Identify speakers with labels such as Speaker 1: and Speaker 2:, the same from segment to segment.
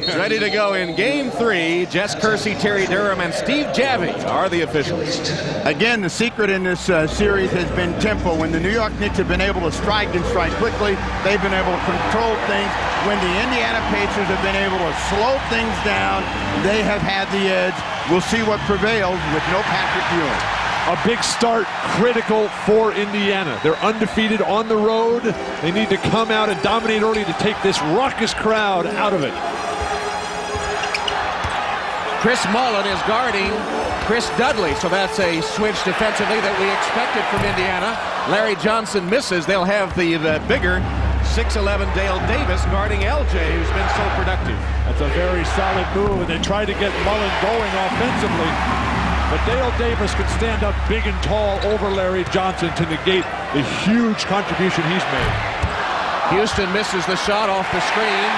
Speaker 1: Ready to go in Game 3. Jess Kersey, Terry Durham, and Steve Javy are the officials.
Speaker 2: Again, the secret in this series has been tempo. When the New York Knicks have been able to strike and strike quickly, they've been able to control things. When the Indiana Pacers have been able to slow things down, they have had the edge. We'll see what prevails with no Patrick Ewing.
Speaker 3: A big start, critical for Indiana. They're undefeated on the road. They need to come out and dominate early to take this raucous crowd out of it.
Speaker 1: Chris Mullin is guarding Chris Dudley, so that's a switch defensively that we expected from Indiana. Larry Johnson misses. They'll have the bigger 6'11" Dale Davis guarding LJ, who's been so productive.
Speaker 3: That's a very solid move, and they try to get Mullin going offensively. But Dale Davis can stand up big and tall over Larry Johnson to negate the huge contribution he's made.
Speaker 1: Houston misses the shot off the screen.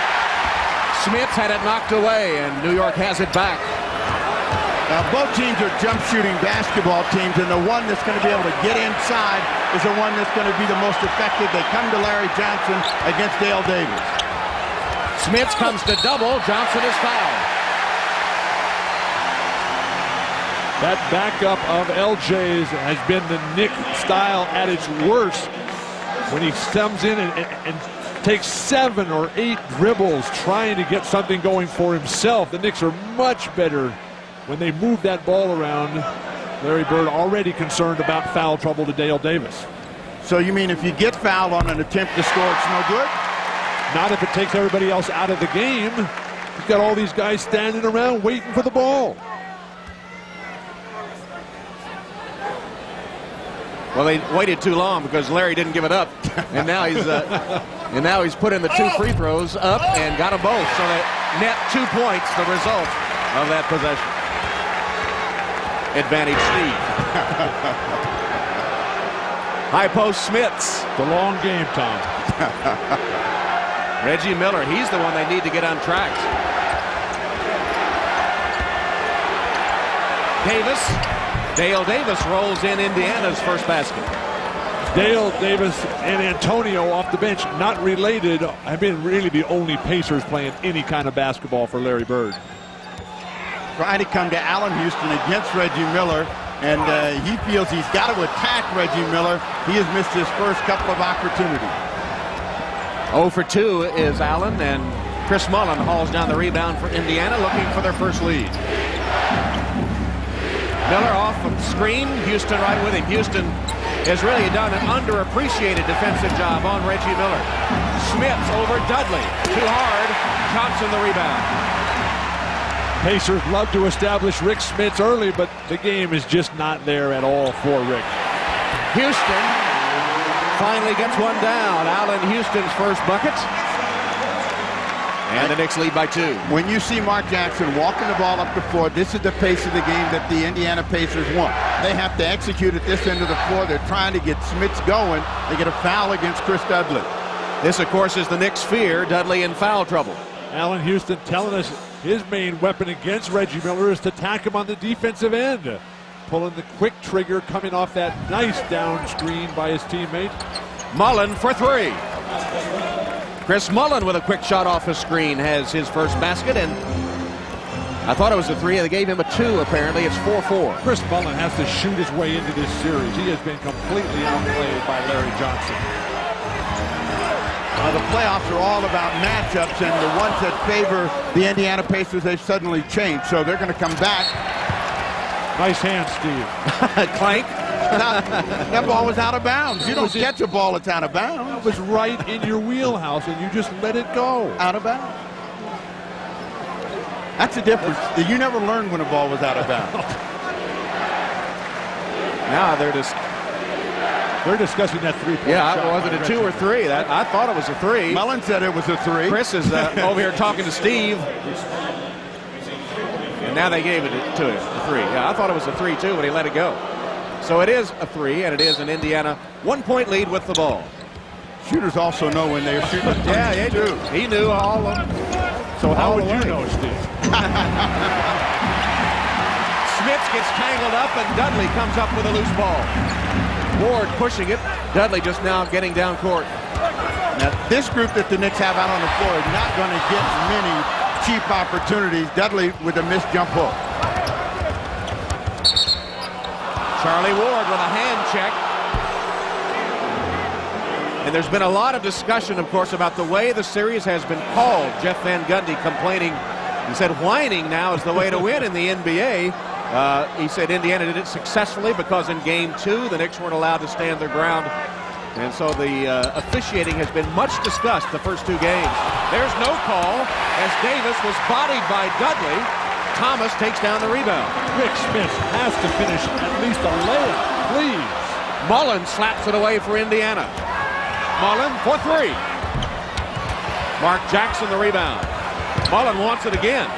Speaker 1: Smith had it knocked away, and New York has it back.
Speaker 2: Now, both teams are jump shooting basketball teams, and the one that's going to be able to get inside is the one that's going to be the most effective. They come to Larry Johnson against Dale Davis.
Speaker 1: Smith comes to double. Johnson is fouled.
Speaker 3: That backup of LJ's has been the Knick style at its worst. When he comes in and takes 7 or 8 dribbles trying to get something going for himself. The Knicks are much better when they move that ball around. Larry Bird already concerned about foul trouble to Dale Davis.
Speaker 2: So you mean if you get fouled on an attempt to score, it's no good?
Speaker 3: Not if it takes everybody else out of the game. You've got all these guys standing around waiting for the ball.
Speaker 1: Well, they waited too long because Larry didn't give it up, and now he's put in the 2 free throws up and got them both. So that net 2 points, the result of that possession. Advantage Steve. High post Smits.
Speaker 3: The long game, Tom.
Speaker 1: Reggie Miller, he's the one they need to get on track. Dale Davis rolls in Indiana's first basket.
Speaker 3: Dale Davis and Antonio off the bench, not related, have been really the only Pacers playing any kind of basketball for Larry Bird.
Speaker 2: Trying to come to Allen Houston against Reggie Miller, and he feels he's got to attack Reggie Miller. He has missed his first couple of opportunities.
Speaker 1: 0 for 2 is Allen, and Chris Mullin hauls down the rebound for Indiana, looking for their first lead. Miller off of the screen. Houston right with him. Houston has really done an underappreciated defensive job on Reggie Miller. Smith over Dudley. Too hard. Thompson the rebound.
Speaker 3: Pacers love to establish Rick Smits early, but the game is just not there at all for Rick.
Speaker 1: Houston finally gets one down. Allen Houston's first bucket. And the Knicks lead by 2.
Speaker 2: When you see Mark Jackson walking the ball up the floor, this is the pace of the game that the Indiana Pacers want. They have to execute at this end of the floor. They're trying to get Smits going. They get a foul against Chris Dudley.
Speaker 1: This, of course, is the Knicks' fear. Dudley in foul trouble.
Speaker 3: Allen Houston telling us his main weapon against Reggie Miller is to attack him on the defensive end. Pulling the quick trigger, coming off that nice down screen by his teammate.
Speaker 1: Mullin for 3. Chris Mullin with a quick shot off the screen has his first basket, and I thought it was a 3. They gave him a 2, apparently. It's 4-4.
Speaker 3: Chris Mullin has to shoot his way into this series. He has been completely outplayed by Larry Johnson.
Speaker 2: The playoffs are all about matchups, and the ones that favor the Indiana Pacers, they've suddenly changed, so they're going to come back.
Speaker 3: Nice hand, Steve.
Speaker 1: Clank.
Speaker 2: That ball was out of bounds. You don't catch a ball that's out of bounds.
Speaker 3: It was right in your wheelhouse, and you just let it go.
Speaker 2: Out of bounds. That's the difference. You never learned when a ball was out of bounds.
Speaker 1: Now they're
Speaker 3: discussing that 3-point
Speaker 1: yeah,
Speaker 3: shot.
Speaker 1: was it a 2 or 3? I thought it was a 3.
Speaker 2: Mullin said it was a 3.
Speaker 1: Chris is over here talking to Steve. And now they gave it to him, a 3. Yeah, I thought it was a 3 too, but he let it go. So it is a 3, and it is an Indiana 1-point lead with the ball.
Speaker 2: Shooters also know when they're shooting.
Speaker 1: Yeah, they do. He knew all of them.
Speaker 3: So how would you know, Steve?
Speaker 1: Smith gets tangled up, and Dudley comes up with a loose ball. Ward pushing it. Dudley just now getting down court.
Speaker 2: Now, this group that the Knicks have out on the floor is not going to get many cheap opportunities. Dudley with a missed jump hook.
Speaker 1: Charlie Ward with a hand check. And there's been a lot of discussion, of course, about the way the series has been called. Jeff Van Gundy complaining. He said whining now is the way to win in the NBA. He said Indiana did it successfully because in Game 2, the Knicks weren't allowed to stand their ground. And so the officiating has been much discussed the first 2 games. There's no call as Davis was bodied by Dudley. Thomas takes down the rebound.
Speaker 3: Rick Smith has to finish at least a layup, please.
Speaker 1: Mullen slaps it away for Indiana. Mullen for 3. Mark Jackson the rebound. Mullen wants it again.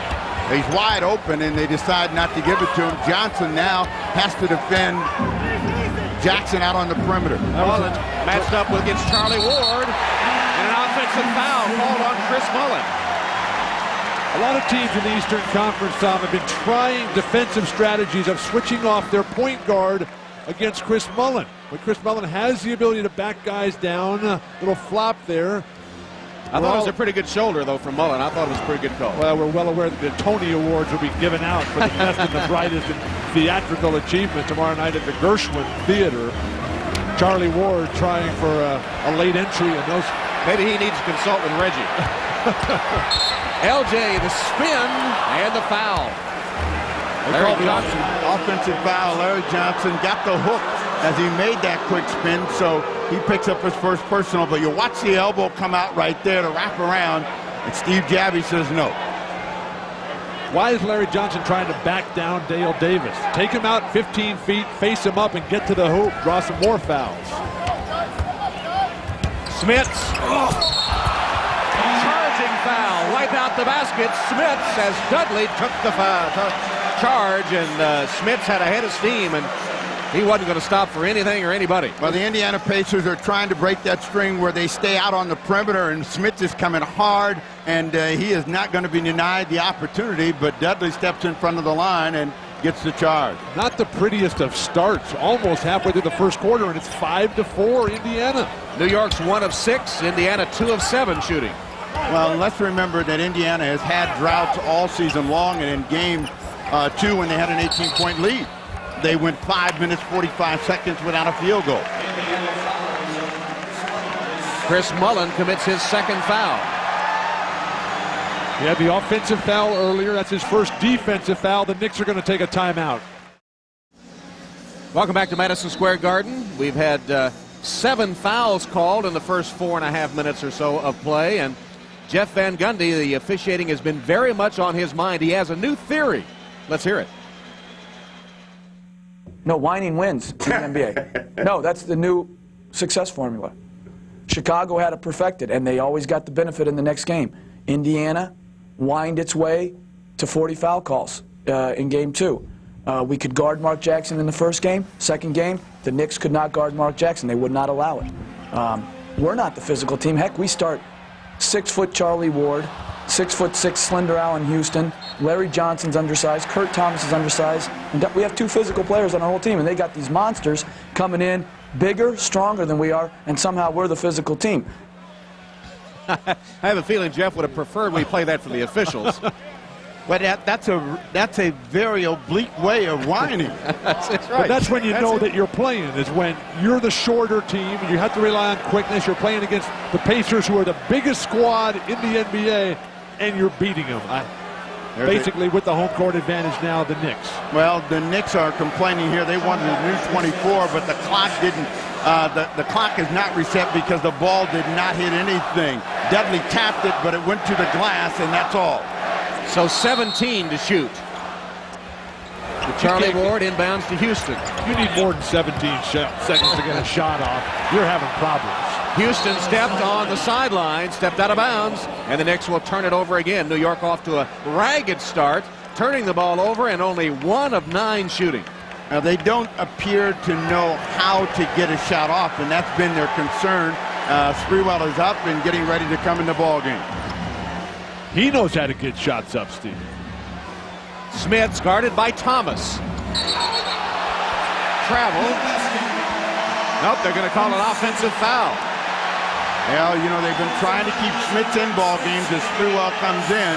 Speaker 2: He's wide open, and they decide not to give it to him. Johnson now has to defend Jackson out on the perimeter.
Speaker 1: Mullen matched up against Charlie Ward, and an offensive foul called on Chris Mullen.
Speaker 3: A lot of teams in the Eastern Conference, Tom, have been trying defensive strategies of switching off their point guard against Chris Mullen. But Chris Mullen has the ability to back guys down. A little flop there.
Speaker 1: I thought it was a pretty good shoulder, though, from Mullen. I thought it was a pretty good call.
Speaker 3: Well, we're well aware that the Tony Awards will be given out for the best and the brightest in theatrical achievement tomorrow night at the Gershwin Theater. Charlie Ward trying for a late entry in those.
Speaker 1: Maybe he needs to consult with Reggie. LJ, the spin, and the foul.
Speaker 2: Larry Johnson, offensive foul. Larry Johnson got the hook as he made that quick spin, so he picks up his first personal. But you watch the elbow come out right there to wrap around, and Steve Javie says no.
Speaker 3: Why is Larry Johnson trying to back down Dale Davis? Take him out 15 feet, face him up, and get to the hoop. Draw some more fouls.
Speaker 1: Smits. Charging foul. Wipe out the basket. Smits as Dudley took the charge, and Smits had a head of steam, and he wasn't going to stop for anything or anybody.
Speaker 2: Well, the Indiana Pacers are trying to break that string where they stay out on the perimeter, and Smits is coming hard, and he is not going to be denied the opportunity, but Dudley steps in front of the line and gets the charge.
Speaker 3: Not the prettiest of starts, almost halfway through the first quarter, and it's 5-4 Indiana.
Speaker 1: New York's 1 of 6, Indiana 2 of 7 shooting.
Speaker 2: Well, let's remember that Indiana has had droughts all season long, and in Game 2, when they had an 18-point lead, they went 5 minutes, 45 seconds without a field goal.
Speaker 1: Chris Mullen commits his second foul.
Speaker 3: He had the offensive foul earlier. That's his first defensive foul. The Knicks are going to take a timeout.
Speaker 1: Welcome back to Madison Square Garden. We've had 7 fouls called in the first 4.5 minutes or so of play, and Jeff Van Gundy, the officiating has been very much on his mind. He has a new theory. Let's hear it.
Speaker 4: No, whining wins in the NBA. No, that's the new success formula. Chicago had it perfected, and they always got the benefit in the next game. Indiana whined its way to 40 foul calls in Game 2. We could guard Mark Jackson in the first game. Second game, the Knicks could not guard Mark Jackson. They would not allow it. We're not the physical team. Heck, we start 6-foot Charlie Ward, 6'6" slender Allen Houston. Larry Johnson's undersized. Kurt Thomas is undersized. And we have 2 physical players on our whole team, and they got these monsters coming in bigger, stronger than we are, and somehow we're the physical team.
Speaker 1: I have a feeling Jeff would have preferred we play that for the officials.
Speaker 2: But that's a very oblique way of whining.
Speaker 1: That's right.
Speaker 3: But that's when you know that you're playing, is when you're the shorter team, you have to rely on quickness. You're playing against the Pacers, who are the biggest squad in the NBA, and you're beating them. Basically, with the home court advantage now, the Knicks.
Speaker 2: Well, the Knicks are complaining here. They wanted a new 24, but the clock didn't. The clock is not reset because the ball did not hit anything. Dudley tapped it, but it went to the glass, and that's all.
Speaker 1: So 17 to shoot. Charlie Ward inbounds to Houston.
Speaker 3: You need more than 17 seconds to get a shot off. You're having problems.
Speaker 1: Houston stepped on the sideline, stepped out of bounds, and the Knicks will turn it over again. New York off to a ragged start, turning the ball over, and only 1 of 9 shooting.
Speaker 2: Now, they don't appear to know how to get a shot off, and that's been their concern. Sprewell is up and getting ready to come in the ball game.
Speaker 3: He knows how to get shots up, Steve.
Speaker 1: Smits guarded by Thomas. Travel. Nope, they're going to call an offensive foul.
Speaker 2: Well, you know, they've been trying to keep Smits in ball games as Sprewell comes in.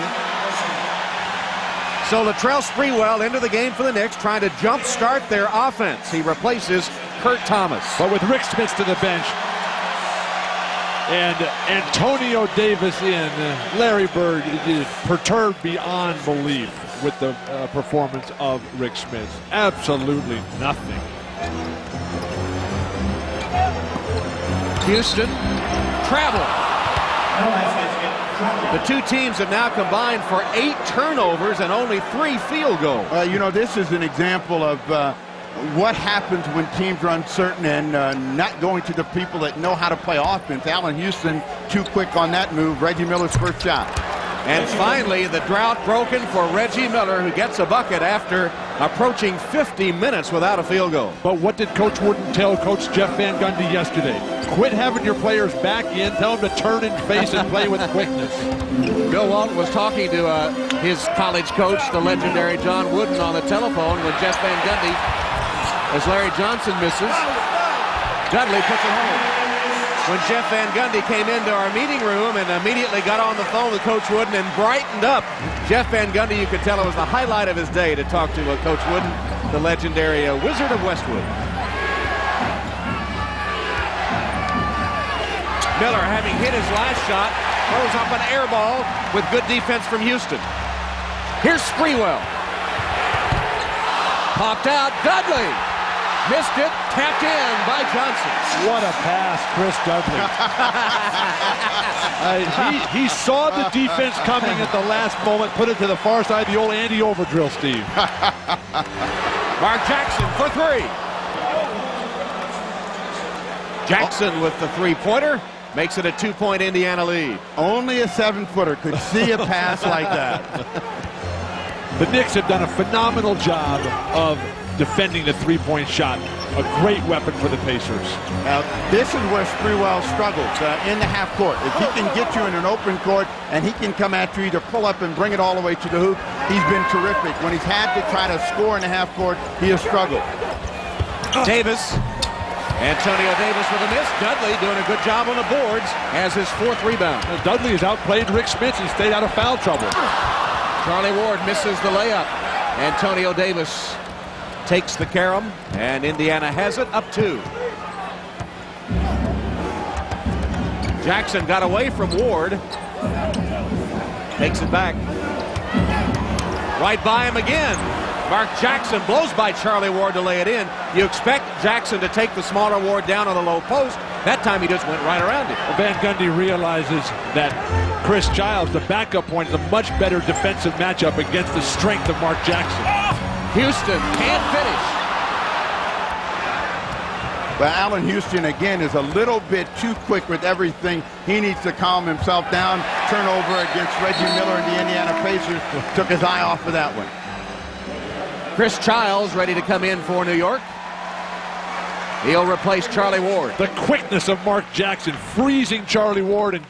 Speaker 1: So Latrell Sprewell into the game for the Knicks, trying to jump-start their offense. He replaces Kurt Thomas.
Speaker 3: But with Rick Smith to the bench and Antonio Davis in, Larry Bird is perturbed beyond belief with the performance of Rick Smith. Absolutely nothing.
Speaker 1: Houston, travel. The two teams have now combined for 8 turnovers and only 3 field goals.
Speaker 2: You know, this is an example of what happens when teams are uncertain and not going to the people that know how to play offense. Allen Houston, too quick on that move. Reggie Miller's first shot.
Speaker 1: And finally, the drought broken for Reggie Miller, who gets a bucket after approaching 50 minutes without a field goal.
Speaker 3: But what did Coach Wooden tell Coach Jeff Van Gundy yesterday? Quit having your players back in. Tell them to turn and face and play with quickness.
Speaker 1: Bill Walton was talking to his college coach, the legendary John Wooden, on the telephone when Jeff Van Gundy, as Larry Johnson misses, Dudley puts it home. When Jeff Van Gundy came into our meeting room and immediately got on the phone with Coach Wooden and brightened up, Jeff Van Gundy, you could tell it was the highlight of his day to talk to Coach Wooden, the legendary Wizard of Westwood. Miller, having hit his last shot, throws up an air ball with good defense from Houston. Here's Sprewell. Popped out, Dudley. Missed it, tapped in by Johnson.
Speaker 3: What a pass, Chris Dudley. He saw the defense coming at the last moment, put it to the far side, the old Andy Overdrill, Steve.
Speaker 1: Mark Jackson for 3. Jackson with the 3-pointer. Makes it a 2-point Indiana lead.
Speaker 2: Only a 7-footer could see a pass like that.
Speaker 3: The Knicks have done a phenomenal job of defending the 3-point shot. A great weapon for the Pacers.
Speaker 2: Now, this is where Sprewell struggles in the half court. If he can get you in an open court and he can come at you, either pull up and bring it all the way to the hoop, he's been terrific. When he's had to try to score in the half court, he has struggled.
Speaker 1: Davis. Antonio Davis with a miss. Dudley doing a good job on the boards as his 4th rebound.
Speaker 3: Dudley has outplayed Rick Smith and stayed out of foul trouble.
Speaker 1: Charlie Ward misses the layup. Antonio Davis takes the carom, and Indiana has it up 2. Jackson got away from Ward. Takes it back. Right by him again. Mark Jackson blows by Charlie Ward to lay it in. You expect Jackson to take the smaller Ward down on the low post. That time he just went right around it.
Speaker 3: Van Gundy realizes that Chris Childs, the backup point, is a much better defensive matchup against the strength of Mark Jackson.
Speaker 1: Houston can't finish.
Speaker 2: But Allen Houston, again, is a little bit too quick with everything. He needs to calm himself down. Turnover against Reggie Miller and the Indiana Pacers. Took his eye off of that one.
Speaker 1: Chris Childs ready to come in for New York. He'll replace Charlie Ward.
Speaker 3: The quickness of Mark Jackson freezing Charlie Ward, and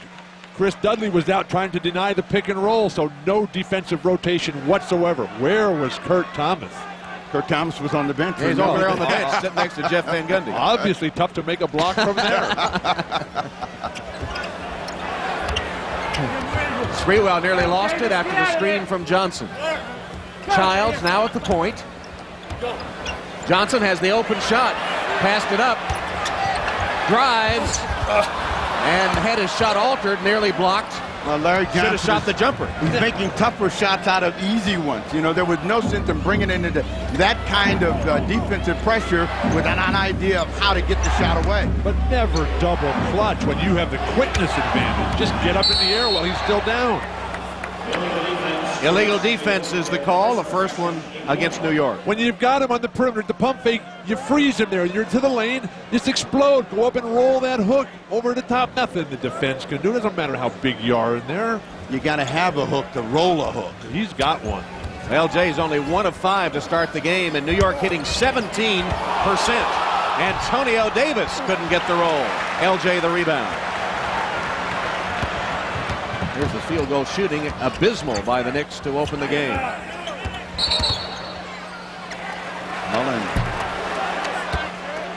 Speaker 3: Chris Dudley was out trying to deny the pick and roll, so no defensive rotation whatsoever. Where was Kurt Thomas?
Speaker 2: Kurt Thomas was on the bench.
Speaker 1: He's over there on the bench, sitting next to Jeff Van Gundy.
Speaker 3: Obviously tough to make a block from there.
Speaker 1: Sprewell nearly lost it after the screen from Johnson. Childs now at the point. Johnson has the open shot. Passed it up. Drives. And had his shot altered, nearly blocked.
Speaker 2: Larry Johnson
Speaker 1: should have shot the jumper.
Speaker 2: He's making tougher shots out of easy ones. You know, there was no sense in bringing it into that kind of defensive pressure with an idea of how to get the shot away.
Speaker 3: But never double clutch when you have the quickness advantage. Just get up in the air while he's still down.
Speaker 1: Illegal defense is the call, the first one against New York.
Speaker 3: When you've got him on the perimeter, the pump fake, you freeze him there. You're to the lane, just explode. Go up and roll that hook over the top. Nothing the defense can do. It doesn't matter how big you are in there.
Speaker 2: You got to have a hook to roll a hook.
Speaker 3: He's got one.
Speaker 1: LJ's only 1 of 5 to start the game, and New York hitting 17%. Antonio Davis couldn't get the roll. LJ the rebound. Here's the field goal shooting, abysmal by the Knicks to open the game.
Speaker 2: Mullen.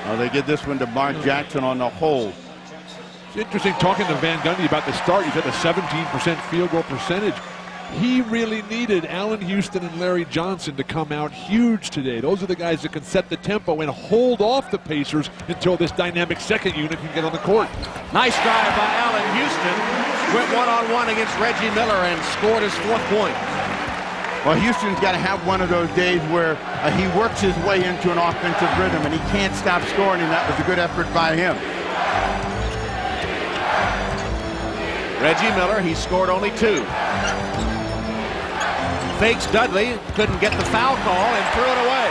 Speaker 2: Oh, they get this one to Mark Jackson on the hole.
Speaker 3: It's interesting talking to Van Gundy about the start. He's at a 17% field goal percentage. He really needed Allen Houston and Larry Johnson to come out huge today. Those are the guys that can set the tempo and hold off the Pacers until this dynamic second unit can get on the court.
Speaker 1: Nice drive by Allen Houston. Went one-on-one against Reggie Miller and scored his 4th point.
Speaker 2: Well, Houston's got to have one of those days where he works his way into an offensive rhythm and he can't stop scoring, and that was a good effort by him.
Speaker 1: Reggie Miller, he scored only 2. Fakes Dudley, couldn't get the foul call and threw it away.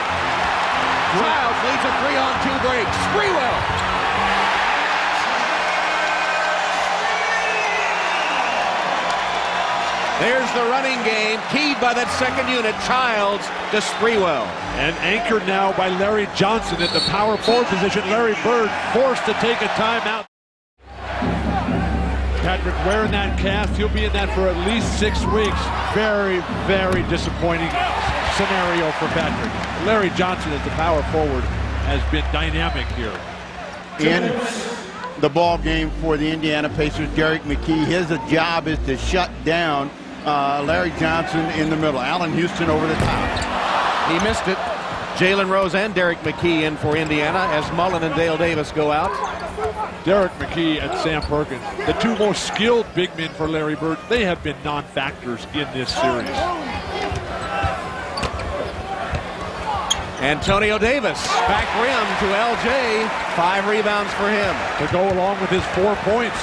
Speaker 1: Childs leads a 3-on-2 break. Sprewell. There's the running game, keyed by that second unit. Childs to Sprewell.
Speaker 3: And anchored now by Larry Johnson at the power forward position. Larry Bird forced to take a timeout. Patrick wearing that cast. He'll be in that for at least 6 weeks. Very, very disappointing scenario for Patrick. Larry Johnson at the power forward has been dynamic here.
Speaker 2: In the ball game for the Indiana Pacers, Derek McKee, his job is to shut down Larry Johnson in the middle. Allen Houston over the top.
Speaker 1: He missed it. Jalen Rose and Derek McKee in for Indiana as Mullen and Dale Davis go out.
Speaker 3: Derek McKee and Sam Perkins, the 2 most skilled big men for Larry Bird, they have been non-factors in this series.
Speaker 1: Antonio Davis, back rim to LJ. 5 rebounds for him.
Speaker 3: To go along with his 4 points.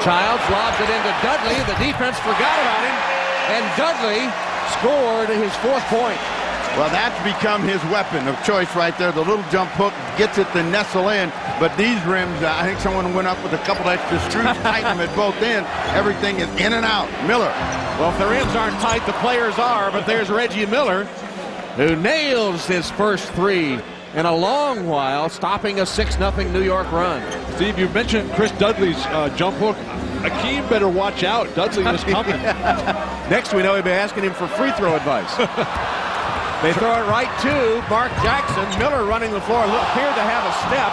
Speaker 1: Childs lobs it into Dudley. The defense forgot about him. And Dudley scored his 4th point.
Speaker 2: Well, that's become his weapon of choice right there. The little jump hook gets it to nestle in. But these rims, I think someone went up with a couple extra screws, tighten them at both ends. Everything is in and out. Miller.
Speaker 1: Well, if the rims aren't tight, the players are. But there's Reggie Miller, who nails his first 3 in a long while, stopping a 6-0 New York run.
Speaker 3: Steve, you mentioned Chris Dudley's jump hook. Akeem better watch out. Dudley is coming.
Speaker 1: Next we know he'll be asking him for free throw advice. They throw it right to Mark Jackson. Miller running the floor, appeared to have a step.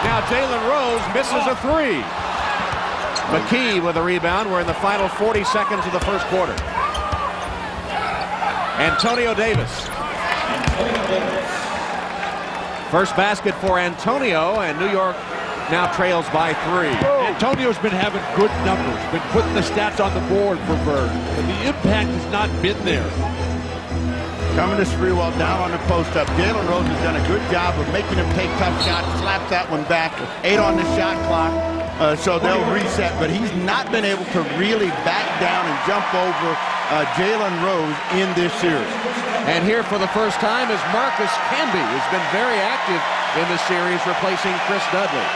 Speaker 1: Now Jalen Rose misses a 3. McKee with a rebound. We're in the final 40 seconds of the first quarter. Antonio Davis. First basket for Antonio, and New York now trails by 3.
Speaker 3: Antonio's been having good numbers, been putting the stats on the board for Bird, but the impact has not been there.
Speaker 2: Coming to Sprewell down on the post-up. Jalen Rose has done a good job of making him take tough shots, slaps that one back, 8 on the shot clock, so they'll reset. But he's not been able to really back down and jump over Jalen Rose in this series.
Speaker 1: And here for the first time is Marcus Camby, who's been very active in this series, replacing Chris Dudley.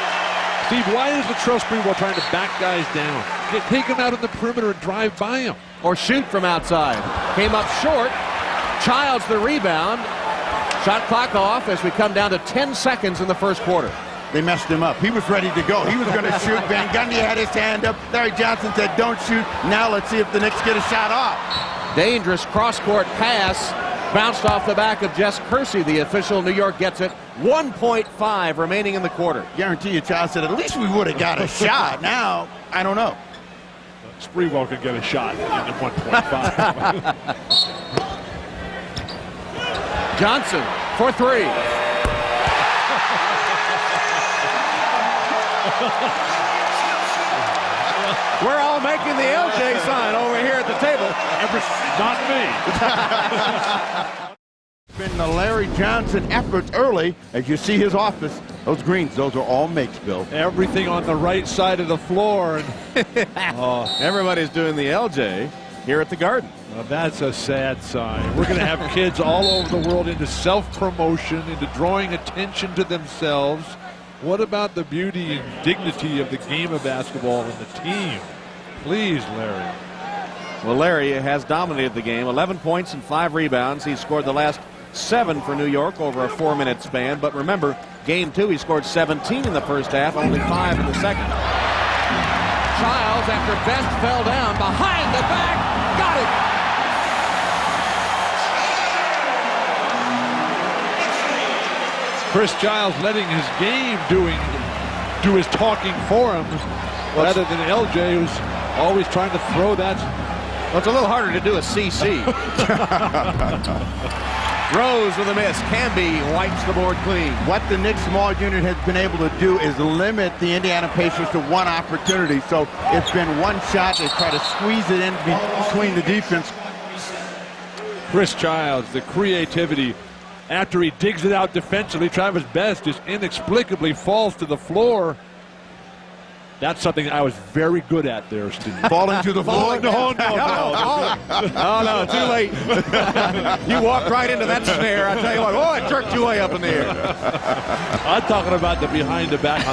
Speaker 3: Steve, why is Latrell Sprewell trying to back guys down? Take him out on the perimeter and drive by him.
Speaker 1: Or shoot from outside. Came up short. Childs the rebound. Shot clock off as we come down to 10 seconds in the first quarter.
Speaker 2: They messed him up. He was ready to go. He was going to shoot. Van Gundy had his hand up. Larry Johnson said, don't shoot. Now let's see if the Knicks get a shot off.
Speaker 1: Dangerous cross-court pass. Bounced off the back of Jess Kersey. The official. New York gets it. 1.5 remaining in the quarter.
Speaker 2: Guarantee you, Child said, at least we would have got a shot. Now, I don't know.
Speaker 3: Sprewell could get a shot in 1.5.
Speaker 1: Johnson for 3. We're all making the LJ sign over here at the table.
Speaker 3: Not me.
Speaker 2: Been the Larry Johnson efforts early. As you see his office, those greens, those are all makes, Bill.
Speaker 3: Everything on the right side of the floor.
Speaker 1: Everybody's doing the LJ here at the Garden.
Speaker 3: Well, that's a sad sign. We're going to have kids all over the world into self-promotion, into drawing attention to themselves. What about the beauty and dignity of the game of basketball and the team? Please, Larry.
Speaker 1: Well, Larry has dominated the game. 11 points and 5 rebounds. He scored the last 7 for New York over a 4-minute span. But remember, game 2, he scored 17 in the first half, only 5 in the second. Childs, after Best fell down, behind the back, got it.
Speaker 3: Chris Childs letting his game do his talking for him, rather than LJ, who's Always trying to throw that.
Speaker 1: Well, it's a little harder to do a CC. Rose with a miss. Canby wipes the board clean.
Speaker 2: What the Knicks small unit has been able to do is limit the Indiana Pacers to one opportunity. So it's been one shot. They try to squeeze it in between the defense.
Speaker 3: Chris Childs, the creativity. After he digs it out defensively, Travis Best just inexplicably falls to the floor. That's something I was very good at there, Steve.
Speaker 2: Falling to the floor?
Speaker 3: No.
Speaker 1: Oh, no, too late. You walked right into that snare. I tell you what, oh, it jerked you way up in the air.
Speaker 3: I'm talking about the behind the back.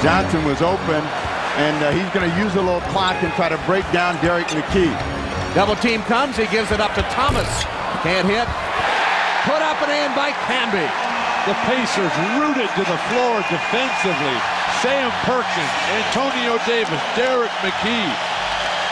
Speaker 2: Johnson was open, and he's going to use a little clock and try to break down Derek McKee.
Speaker 1: Double team comes. He gives it up to Thomas. Can't hit. Put up and in by Canby.
Speaker 3: The Pacers rooted to the floor defensively. Sam Perkins, Antonio Davis, Derek McKee.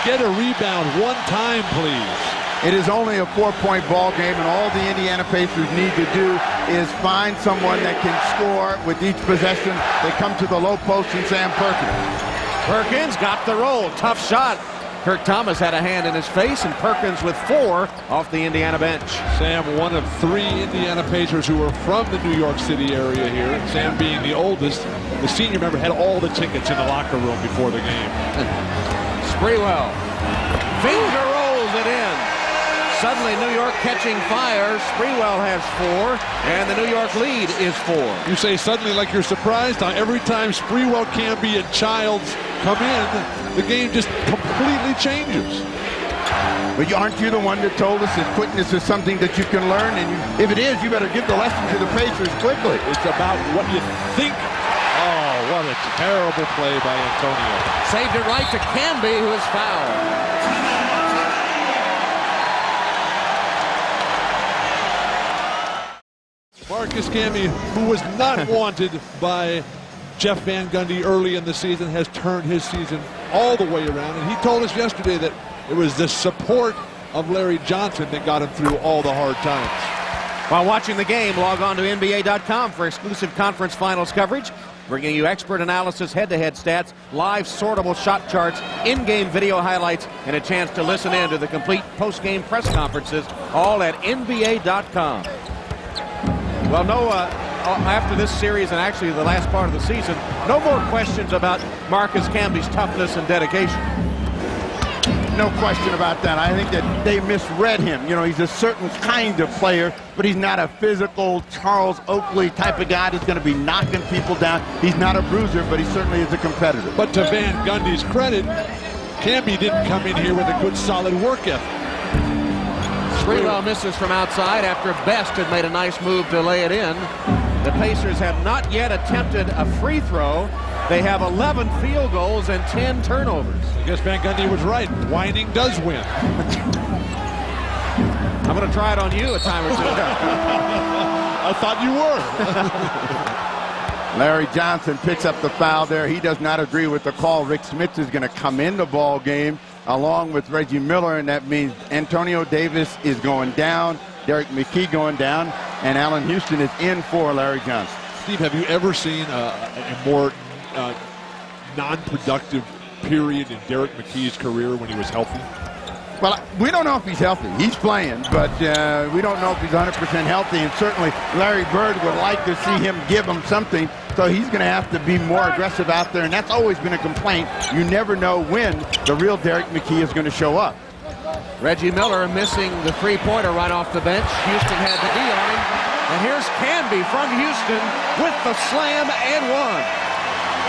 Speaker 3: Get a rebound one time, please.
Speaker 2: It is only a 4-point ball game, and all the Indiana Pacers need to do is find someone that can score with each possession. They come to the low post and Sam Perkins.
Speaker 1: Perkins got the roll. Tough shot. Kirk Thomas had a hand in his face, and Perkins with 4 off the Indiana bench.
Speaker 3: Sam, one of 3 Indiana Pacers who were from the New York City area here. Sam being the oldest. The senior member had all the tickets in the locker room before the game.
Speaker 1: Sprewell. Finger rolls it in. Suddenly New York catching fire. Sprewell has 4, and the New York lead is 4.
Speaker 3: You say suddenly like you're surprised. Every time Sprewell, Canby, and Childs come in, the game just completely changes.
Speaker 2: But aren't you the one that told us that quickness is something that you can learn? And if it is, you better give the lesson to the Pacers quickly.
Speaker 3: It's about what you think. Oh, what a terrible play by Antonio.
Speaker 1: Saved it right to Canby, who is fouled.
Speaker 3: Marcus Camby, who was not wanted by Jeff Van Gundy early in the season, has turned his season all the way around. And he told us yesterday that it was the support of Larry Johnson that got him through all the hard times.
Speaker 1: While watching the game, log on to NBA.com for exclusive conference finals coverage, bringing you expert analysis, head-to-head stats, live sortable shot charts, in-game video highlights, and a chance to listen in to the complete post-game press conferences, all at NBA.com. Well, no, after this series and actually the last part of the season, no more questions about Marcus Camby's toughness and dedication.
Speaker 2: No question about that. I think that they misread him. You know, he's a certain kind of player, but he's not a physical Charles Oakley type of guy that's going to be knocking people down. He's not a bruiser, but he certainly is a competitor.
Speaker 3: But to Van Gundy's credit, Camby didn't come in here with a good, solid work ethic.
Speaker 1: Sprewell misses from outside after Best had made a nice move to lay it in. The Pacers have not yet attempted a free throw. They have 11 field goals and 10 turnovers.
Speaker 3: I guess Van Gundy was right. Whining does win.
Speaker 1: I'm going to try it on you a time or two.
Speaker 3: I thought you were.
Speaker 2: Larry Johnson picks up the foul there. He does not agree with the call. Rick Smith is going to come in the ball game along with Reggie Miller, and that means Antonio Davis is going down, Derek McKee going down, and Allen Houston is in for Larry Johnson.
Speaker 3: Steve, have you ever seen a more non-productive period in Derek McKee's career when he was healthy?
Speaker 2: Well, we don't know if he's healthy. He's playing, but we don't know if he's 100% healthy, and certainly Larry Bird would like to see him give him something, so he's going to have to be more aggressive out there, and that's always been a complaint. You never know when the real Derek McKee is going to show up.
Speaker 1: Reggie Miller missing the three-pointer right off the bench. Houston had the D on him, and here's Canby from Houston with the slam and one.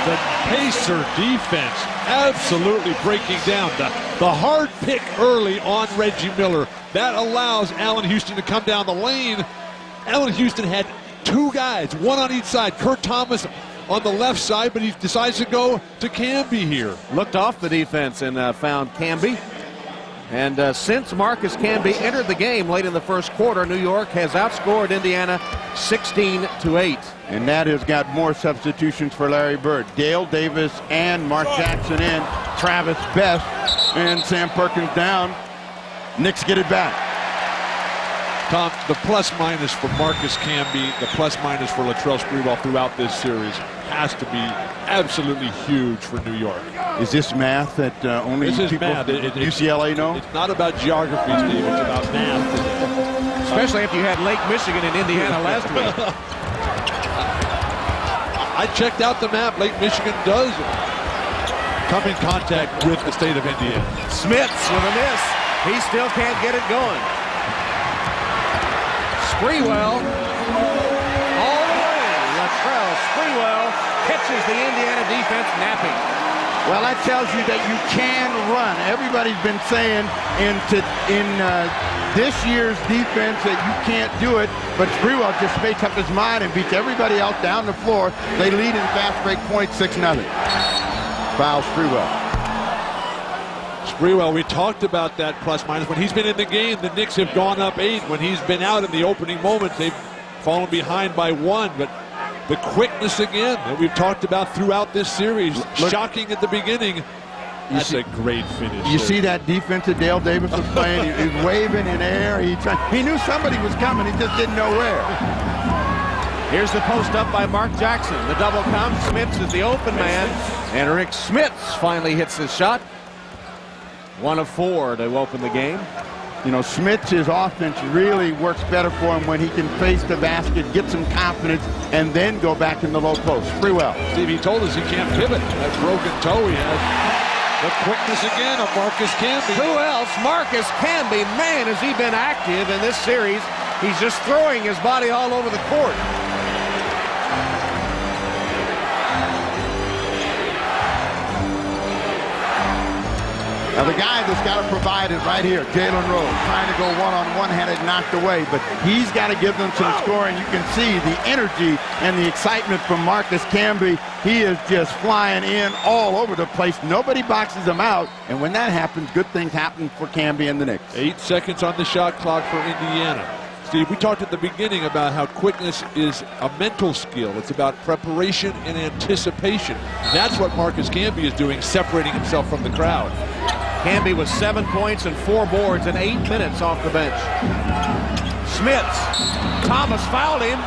Speaker 3: The Pacer defense absolutely breaking down. The hard pick early on Reggie Miller. That allows Allen Houston to come down the lane. Allen Houston had 2 guys, one on each side. Kurt Thomas on the left side, but he decides to go to Canby here.
Speaker 1: Looked off the defense and found Canby. And since Marcus Canby entered the game late in the first quarter, New York has outscored Indiana 16-8.
Speaker 2: And that has got more substitutions for Larry Bird. Dale Davis and Mark Jackson in. Travis Best and Sam Perkins down. Knicks get it back.
Speaker 3: Tom, the plus-minus for Marcus Camby, the plus-minus for Latrell Sprewell throughout this series has to be absolutely huge for New York.
Speaker 2: Is this math that only
Speaker 3: This is
Speaker 2: people
Speaker 3: math.
Speaker 2: from UCLA know?
Speaker 3: It's not about geography, Steve. It's about math.
Speaker 1: Especially if you had Lake Michigan in Indiana last week.
Speaker 3: I checked out the map. Lake Michigan does come in contact with the state of Indiana.
Speaker 1: Smits with a miss. He still can't get it going. Sprewell all the way. Latrell Sprewell catches the Indiana defense napping.
Speaker 2: Well, that tells you that you can run. Everybody's been saying in this year's defense that you can't do it, but Sprewell just makes up his mind and beats everybody else down the floor. They lead in fast break points 6-0. Foul Sprewell.
Speaker 3: Sprewell, we talked about that plus-minus. When he's been in the game, the Knicks have gone up 8. When he's been out in the opening moments, they've fallen behind by 1. But the quickness again that we've talked about throughout this series, shocking at the beginning. That's a great finish.
Speaker 2: You see that defense that Dale Davis was playing? He was waving in air. He knew somebody was coming. He just didn't know where.
Speaker 1: Here's the post up by Mark Jackson. The double comes. Smits is the open man. And Rick Smits finally hits his shot. 1 of 4 to open the game.
Speaker 2: You know, Smits' offense really works better for him when he can face the basket, get some confidence, and then go back in the low post. Sprewell.
Speaker 3: Steve, he told us he can't pivot. That broken toe he has. The quickness again of Marcus Camby.
Speaker 1: Who else? Marcus Camby. Man, has he been active in this series. He's just throwing his body all over the court.
Speaker 2: Now the guy that's got to provide it right here, Jalen Rose, trying to go one-on-one, had it knocked away, but he's got to give them some scoring. You can see the energy and the excitement from Marcus Camby. He is just flying in all over the place. Nobody boxes him out, and when that happens, good things happen for Camby and the Knicks.
Speaker 3: 8 seconds on the shot clock for Indiana. Steve, we talked at the beginning about how quickness is a mental skill. It's about preparation and anticipation. That's what Marcus Camby is doing, separating himself from the crowd.
Speaker 1: Camby with 7 points and 4 boards in 8 minutes off the bench. Smits. Thomas fouled him.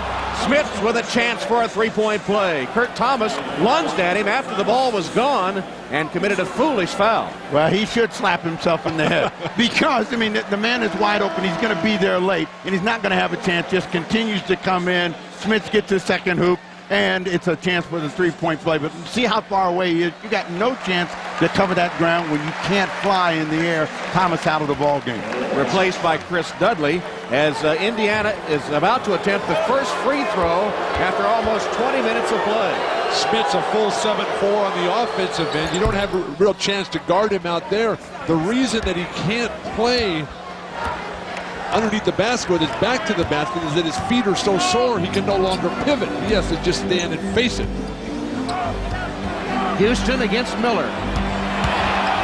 Speaker 1: Smits with a chance for a three-point play. Kurt Thomas lunged at him after the ball was gone and committed a foolish foul.
Speaker 2: Well, he should slap himself in the head because, I mean, the man is wide open. He's going to be there late, and he's not going to have a chance. Just continues to come in. Smits gets his second hoop, and it's a chance for the three-point play. But see how far away he is. You got no chance to cover that ground when you can't fly in the air. Thomas out of the ball game.
Speaker 1: Replaced by Chris Dudley as Indiana is about to attempt the first free throw after almost 20 minutes of play.
Speaker 3: Smits a full 7-4 on the offensive end. You don't have a real chance to guard him out there. The reason that he can't play underneath the basket with his back to the basket is that his feet are so sore he can no longer pivot. He has to just stand and face it.
Speaker 1: Houston against Miller.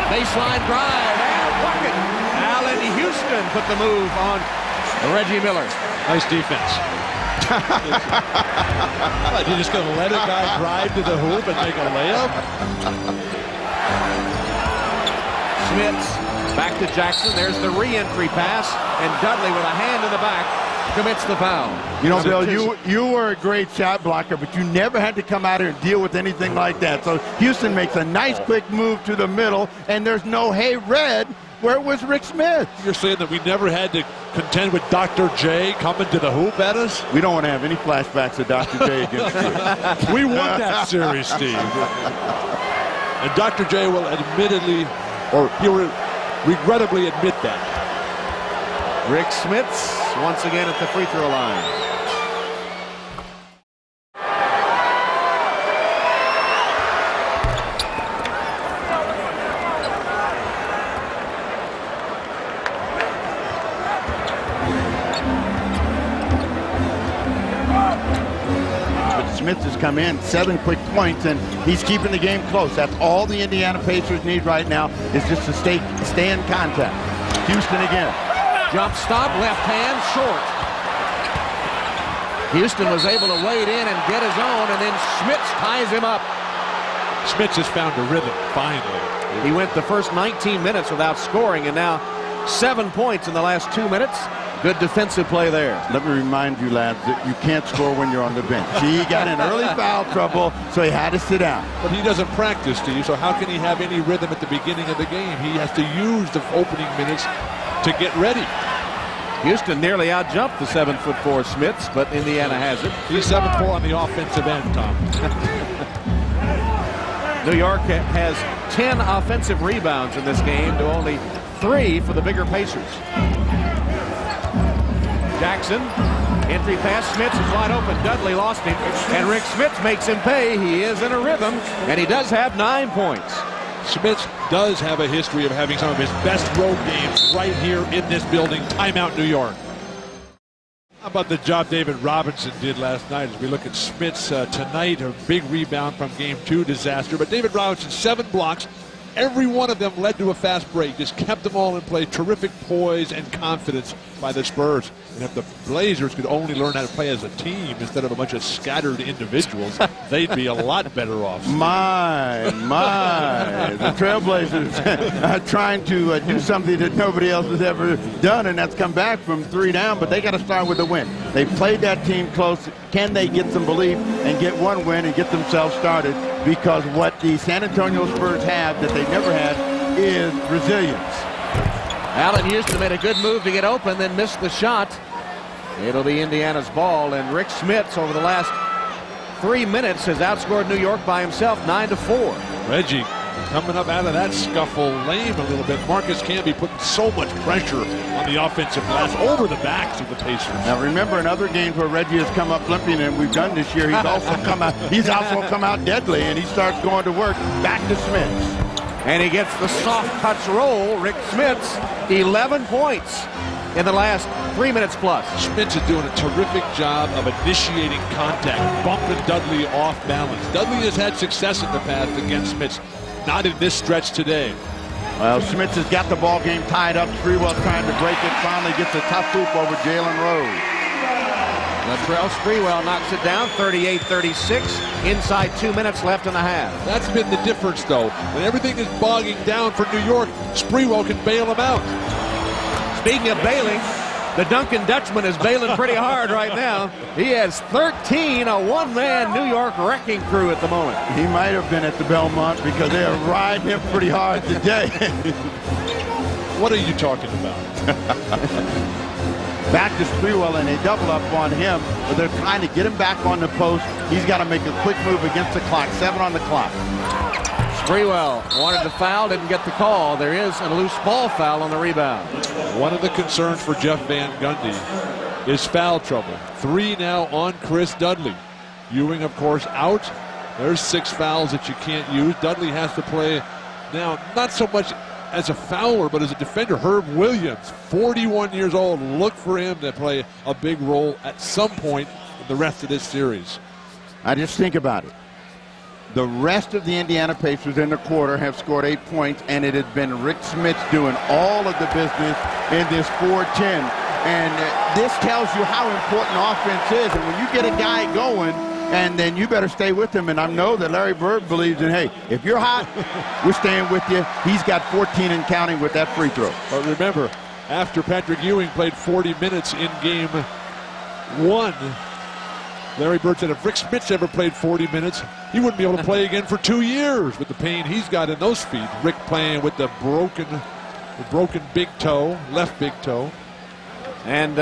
Speaker 1: Baseline drive and a bucket. Allen Houston put the move on Reggie Miller.
Speaker 3: Nice defense. What, you just going to let a guy drive to the hoop and make a layup?
Speaker 1: Smits back to Jackson. There's the re-entry pass, and Dudley with a hand in the back commits the foul.
Speaker 2: You know, Bill, you were a great shot blocker, but you never had to come out here and deal with anything like that. So Houston makes a nice quick move to the middle, and there's no hey, Red. Where was Rick Smith?
Speaker 3: You're saying that we never had to contend with Dr. J coming to the hoop at us?
Speaker 2: We don't want to have any flashbacks of Dr. J against you.
Speaker 3: We won that series, Steve. And Dr. J will admittedly, or he will regrettably admit that.
Speaker 1: Rick Smits once again at the free throw line.
Speaker 2: Smith has come in, 7 quick points, and he's keeping the game close. That's all the Indiana Pacers need right now is just to stay in contact. Houston again.
Speaker 1: Jump stop, left hand, short. Houston was able to wade in and get his own, and then Smits ties him up.
Speaker 3: Smits has found a rhythm, finally.
Speaker 1: He went the first 19 minutes without scoring, and now 7 points in the last 2 minutes. Good defensive play there.
Speaker 2: Let me remind you, lads, that you can't score when you're on the bench. He got in early foul trouble, so he had to sit down.
Speaker 3: But he doesn't practice, Steve, so how can he have any rhythm at the beginning of the game? He has to use the opening minutes to get ready.
Speaker 1: Houston nearly outjumped the 7'4" Smits, but Indiana has it.
Speaker 3: He's 7'4" on the offensive end, Tom.
Speaker 1: New York has 10 offensive rebounds in this game to only 3 for the bigger Pacers. Jackson, entry pass, Smits is wide open. Dudley lost him, and Rick Smits makes him pay. He is in a rhythm, and he does have 9 points.
Speaker 3: Smits does have a history of having some of his best road games right here in this building. Timeout, New York. How about the job David Robinson did last night as we look at Smits tonight? A big rebound from Game 2 disaster. But David Robinson, 7 blocks. Every one of them led to a fast break. Just kept them all in play. Terrific poise and confidence by the Spurs. And if the Blazers could only learn how to play as a team instead of a bunch of scattered individuals, they'd be a lot better off.
Speaker 2: My. The Trailblazers are trying to do something that nobody else has ever done, and that's come back from 3 down, but they got to start with a win. They played that team close. Can they get some belief and get one win and get themselves started? Because what the San Antonio Spurs have that they never had is resilience.
Speaker 1: Allen Houston made a good move to get open, then missed the shot. It'll be Indiana's ball, and Rick Smits over the last 3 minutes has outscored New York by himself 9-4.
Speaker 3: Reggie coming up out of that scuffle lame a little bit. Marcus Camby putting so much pressure on the offensive glass over the backs of the Pacers.
Speaker 2: Now remember, in other games where Reggie has come up limping, and we've done this year, he's also come out deadly, and he starts going to work. Back to Smits.
Speaker 1: And he gets the soft touch roll. Rick Smits, 11 points in the last 3 minutes plus.
Speaker 3: Smits is doing a terrific job of initiating contact, bumping Dudley off balance. Dudley has had success in the past against Smits. Not in this stretch today.
Speaker 2: Well, Smits has got the ball game tied up. Sprewell trying to break it. Finally gets a tough hoop over Jalen Rose.
Speaker 1: Latrell Sprewell knocks it down, 38-36. Inside 2 minutes left in the half.
Speaker 3: That's been the difference, though. When everything is bogging down for New York, Sprewell can bail them out.
Speaker 1: Speaking of bailing, the Duncan Dutchman is bailing pretty hard right now. He has 13, a one-man New York wrecking crew at the moment.
Speaker 2: He might have been at the Belmont because they are riding him pretty hard today.
Speaker 3: What are you talking about?
Speaker 2: Back to Sprewell, and they double up on him, but they're trying to get him back on the post. He's got to make a quick move against the clock. 7 on the clock.
Speaker 1: Sprewell wanted to foul, didn't get the call. There is a loose ball foul on the rebound.
Speaker 3: One of the concerns for Jeff Van Gundy is foul trouble. 3 now on Chris Dudley. Ewing, of course, out. There's 6 fouls that you can't use. Dudley has to play now, not so much as a fouler, but as a defender. Herb Williams, 41 years old. Look for him to play a big role at some point in the rest of this series.
Speaker 2: I just think about it. The rest of the Indiana Pacers in the quarter have scored 8 points, and it has been Rick Smits doing all of the business in this 4-10. And this tells you how important offense is. And when you get a guy going, and then you better stay with him. And I know that Larry Bird believes in, hey, if you're hot, we're staying with you. He's got 14 and counting with that free throw.
Speaker 3: But remember, after Patrick Ewing played 40 minutes in Game 1, Larry Bird said if Rick Smits ever played 40 minutes, he wouldn't be able to play again for 2 years with the pain he's got in those feet. Rick playing with the broken big toe, left big toe.
Speaker 1: And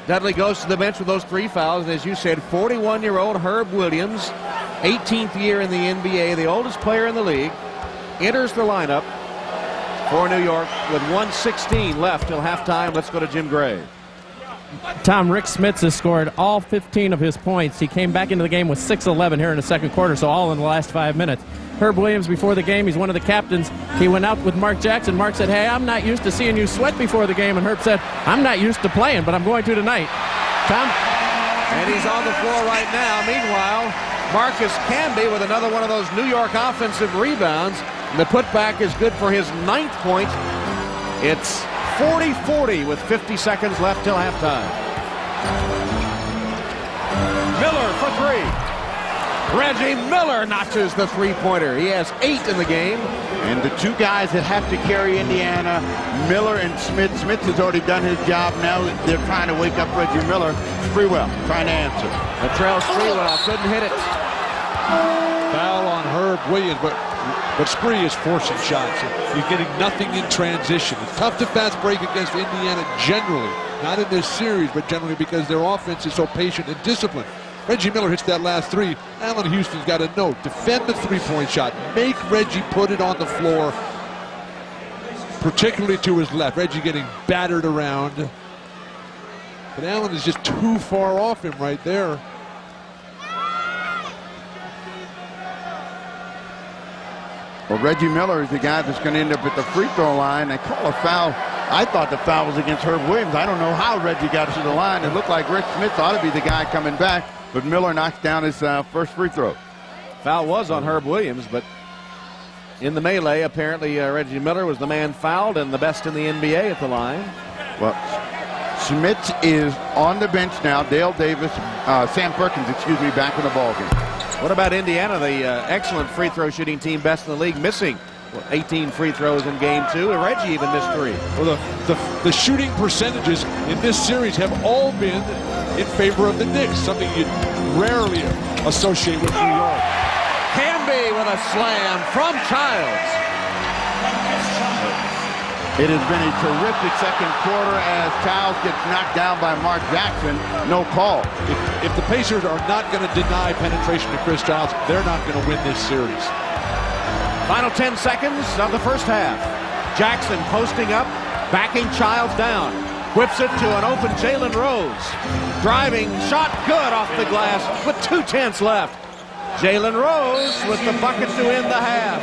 Speaker 1: Dudley goes to the bench with those 3 fouls. And as you said, 41-year-old Herb Williams, 18th year in the NBA, the oldest player in the league, enters the lineup for New York with 1:16 left till halftime. Let's go to Jim Gray.
Speaker 5: Tom, Rick Smits has scored all 15 of his points. He came back into the game with 6-11 here in the second quarter, so all in the last 5 minutes. Herb Williams, before the game, he's one of the captains. He went out with Mark Jackson. Mark said, hey, I'm not used to seeing you sweat before the game. And Herb said, I'm not used to playing, but I'm going to tonight. Tom?
Speaker 1: And he's on the floor right now. Meanwhile, Marcus Camby with another one of those New York offensive rebounds. And the putback is good for his 9th point. It's 40-40 with 50 seconds left till halftime. Miller for 3. Reggie Miller notches the three-pointer. He has 8 in the game.
Speaker 2: And the two guys that have to carry Indiana, Miller and Smith. Smith has already done his job. Now they're trying to wake up Reggie Miller. Sprewell trying to answer.
Speaker 1: Latrell Sprewell couldn't hit it.
Speaker 3: Foul on Herb Williams, but Spree is forcing shots. He's getting nothing in transition. It's tough to fast break against Indiana generally. Not in this series, but generally because their offense is so patient and disciplined. Reggie Miller hits that last three. Allen Houston's got to know, defend the three-point shot. Make Reggie put it on the floor, particularly to his left. Reggie getting battered around. But Allen is just too far off him right there.
Speaker 2: Well, Reggie Miller is the guy that's going to end up at the free throw line. They call a foul. I thought the foul was against Herb Williams. I don't know how Reggie got to the line. It looked like Rick Smith ought to be the guy coming back, but Miller knocks down his first free throw.
Speaker 1: Foul was on Herb Williams, but in the melee, apparently Reggie Miller was the man fouled and the best in the NBA at the line.
Speaker 2: Well, Smith is on the bench now. Dale Davis, Sam Perkins, back in the ballgame.
Speaker 1: What about Indiana, the excellent free throw shooting team, best in the league, missing 18 free throws in game 2, and Reggie even missed 3.
Speaker 3: Well, the shooting percentages in this series have all been in favor of the Knicks, something you rarely associate with New York.
Speaker 1: Camby with a slam from Childs.
Speaker 2: It has been a terrific second quarter as Childs gets knocked down by Mark Jackson. No call.
Speaker 3: If the Pacers are not going to deny penetration to Chris Childs, they're not going to win this series.
Speaker 1: Final 10 seconds of the first half. Jackson posting up, backing Childs down. Whips it to an open Jalen Rose. Driving, shot good off the glass with 2:10 left. Jalen Rose with the bucket to end the half.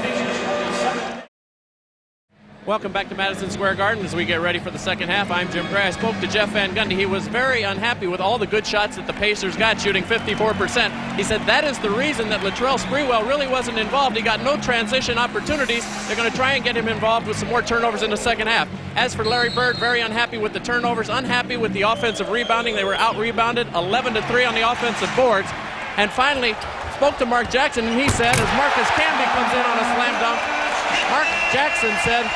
Speaker 5: Welcome back to Madison Square Garden as we get ready for the second half. I'm Jim Gray. I spoke to Jeff Van Gundy. He was very unhappy with all the good shots that the Pacers got, shooting 54%. He said that is the reason that Latrell Sprewell really wasn't involved. He got no transition opportunities. They're going to try and get him involved with some more turnovers in the second half. As for Larry Bird, very unhappy with the turnovers, unhappy with the offensive rebounding. They were out-rebounded 11-3 on the offensive boards. And finally, spoke to Mark Jackson, and he said, as Marcus Camby comes in on a slam dunk, Mark Jackson said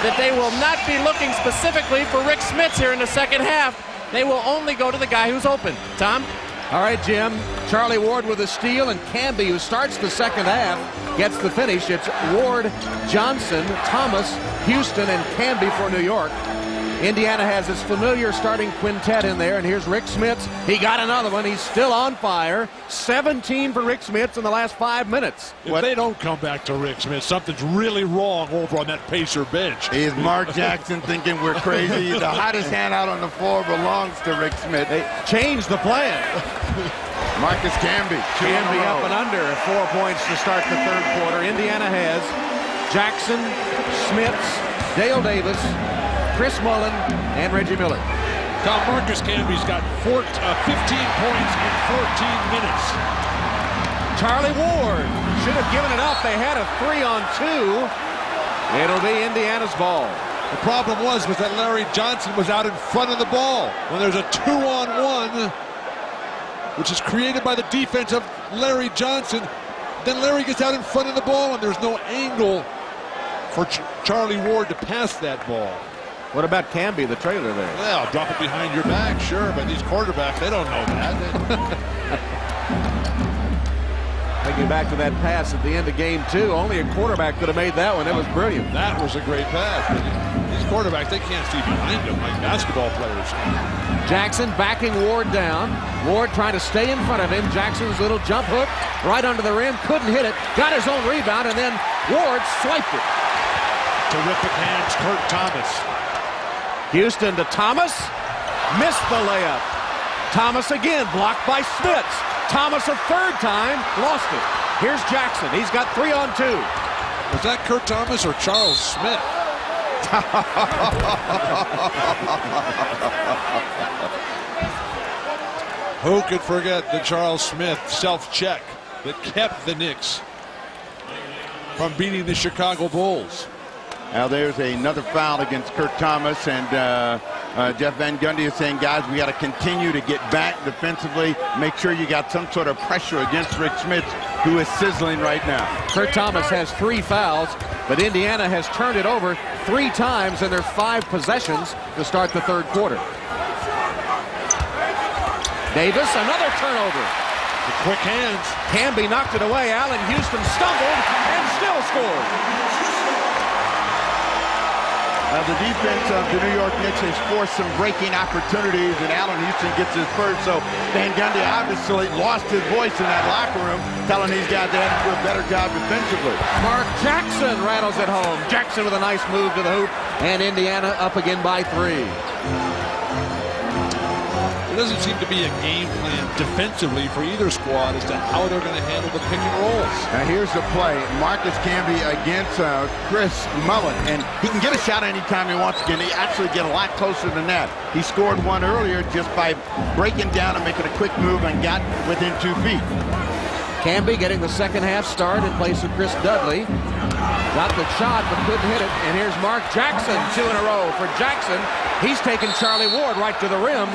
Speaker 5: that they will not be looking specifically for Rick Smits here in the second half. They will only go to the guy who's open. Tom?
Speaker 1: All right, Jim. Charlie Ward with a steal, and Camby, who starts the second half, gets the finish. It's Ward, Johnson, Thomas, Houston, and Camby for New York. Indiana has his familiar starting quintet in there, and here's Rick Smits. He got another one. He's still on fire. 17 for Rick Smits in the last 5 minutes.
Speaker 3: If they don't come back to Rick Smith, something's really wrong over on that Pacer bench.
Speaker 2: Is Mark Jackson thinking we're crazy? The hottest hand out on the floor belongs to Rick Smith.
Speaker 1: They changed the plan.
Speaker 2: Marcus Camby.
Speaker 1: Camby up and under, 4 points to start the third quarter. Indiana has Jackson, Smits, Dale Davis, Chris Mullen, and Reggie Miller.
Speaker 3: Tom, Marcus Camby's got 15 points in 14 minutes.
Speaker 1: Charlie Ward should have given it up. They had a 3-on-2. It'll be Indiana's ball.
Speaker 3: The problem was that Larry Johnson was out in front of the ball. When there's a 2-on-1, which is created by the defense of Larry Johnson, then Larry gets out in front of the ball, and there's no angle for Charlie Ward to pass that ball.
Speaker 1: What about Camby, the trailer there?
Speaker 3: Well, drop it behind your back, sure, but these quarterbacks, they don't know that.
Speaker 1: Thinking back to that pass at the end of game 2, only a quarterback could have made that one. It was brilliant.
Speaker 3: That was a great pass. But these quarterbacks, they can't see behind them like basketball players can.
Speaker 1: Jackson backing Ward down. Ward trying to stay in front of him. Jackson's little jump hook right under the rim. Couldn't hit it. Got his own rebound, and then Ward swiped it.
Speaker 3: Terrific hands, Kurt Thomas.
Speaker 1: Houston to Thomas. Missed the layup. Thomas again, blocked by Smits. Thomas a third time, lost it. Here's Jackson. He's got 3-on-2.
Speaker 3: Was that Kurt Thomas or Charles Smith? Who could forget the Charles Smith self-check that kept the Knicks from beating the Chicago Bulls?
Speaker 2: Now there's another foul against Kurt Thomas, and Jeff Van Gundy is saying, guys, we got to continue to get back defensively. Make sure you got some sort of pressure against Rick Smits, who is sizzling right now.
Speaker 1: Kurt Thomas has 3 fouls, but Indiana has turned it over 3 times in their 5 possessions to start the third quarter. Davis, another turnover.
Speaker 3: The quick hands.
Speaker 1: Camby knocked it away. Allen Houston stumbled and still scored.
Speaker 2: The defense of the New York Knicks has forced some breaking opportunities, and Allen Houston gets his first. So Van Gundy obviously lost his voice in that locker room, telling these guys they have to do a better job defensively.
Speaker 1: Mark Jackson rattles it home. Jackson with a nice move to the hoop, and Indiana up again by 3.
Speaker 3: There doesn't seem to be a game plan defensively for either squad as to how they're going to handle the pick and rolls.
Speaker 2: Now here's the play. Marcus Camby against Chris Mullin, and he can get a shot anytime he wants to. He actually get a lot closer than that. He scored one earlier just by breaking down and making a quick move and got within 2 feet.
Speaker 1: Camby getting the second half start in place of Chris Dudley. Got the shot but couldn't hit it. And here's Mark Jackson, 2 in a row for Jackson. He's taken Charlie Ward right to the rim.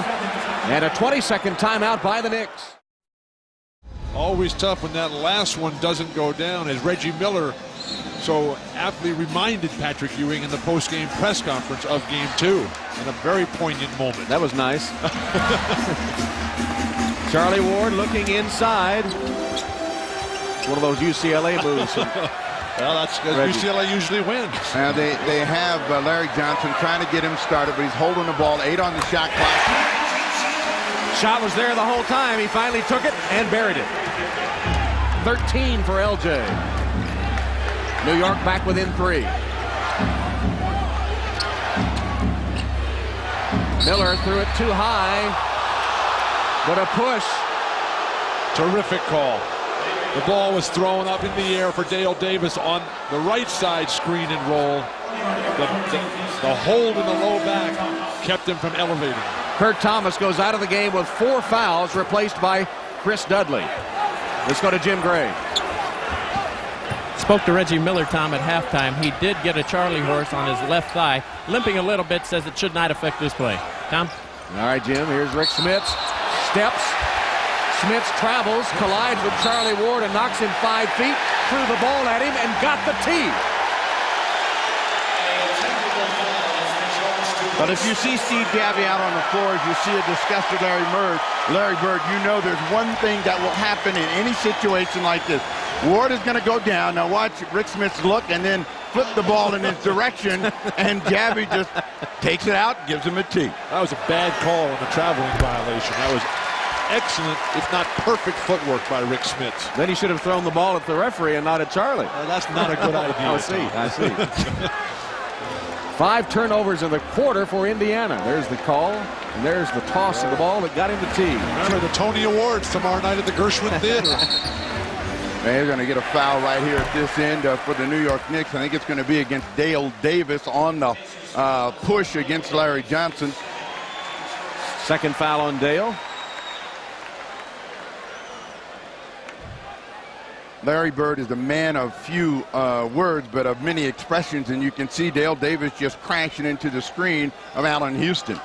Speaker 1: And a 20-second timeout by the Knicks.
Speaker 3: Always tough when that last one doesn't go down, as Reggie Miller so aptly reminded Patrick Ewing in the post-game press conference of Game 2 in a very poignant moment.
Speaker 1: That was nice. Charlie Ward looking inside. It's one of those UCLA moves.
Speaker 3: Well, that's because UCLA usually wins.
Speaker 2: Now they have Larry Johnson trying to get him started, but he's holding the ball, 8 on the shot clock.
Speaker 1: Shot was there the whole time. He finally took it and buried it. 13 for LJ. New York back within 3. Miller threw it too high. What a push.
Speaker 3: Terrific call. The ball was thrown up in the air for Dale Davis on the right side screen and roll. The hold in the low back kept him from elevating.
Speaker 1: Kurt Thomas goes out of the game with 4 fouls, replaced by Chris Dudley. Let's go to Jim Gray.
Speaker 5: Spoke to Reggie Miller, Tom, at halftime. He did get a Charlie horse on his left thigh. Limping a little bit, says it should not affect this play. Tom?
Speaker 1: All right, Jim, here's Rick Smits. Steps. Smits travels, collides with Charlie Ward and knocks him 5 feet. Threw the ball at him and got the tee.
Speaker 2: But if you see Steve Gabby out on the floor, you see a disgusted Larry Bird, you know there's one thing that will happen in any situation like this. Ward is going to go down. Now watch Rick Smits look and then flip the ball in his direction, and Gabby just takes it out, gives him a tee.
Speaker 3: That was a bad call on the traveling violation. That was excellent, if not perfect footwork by Rick Smits.
Speaker 1: Then he should have thrown the ball at the referee and not at Charlie.
Speaker 3: That's not a good idea.
Speaker 1: I see. 5 turnovers in the quarter for Indiana. There's the call, and there's the toss of the ball that got him the tee.
Speaker 3: Remember the Tony Awards tomorrow night at the Gershwin Theater.
Speaker 2: They're going to get a foul right here at this end for the New York Knicks. I think it's going to be against Dale Davis on the push against Larry Johnson.
Speaker 1: Second foul on Dale.
Speaker 2: Larry Bird is a man of few words, but of many expressions, and you can see Dale Davis just crashing into the screen of Allen Houston.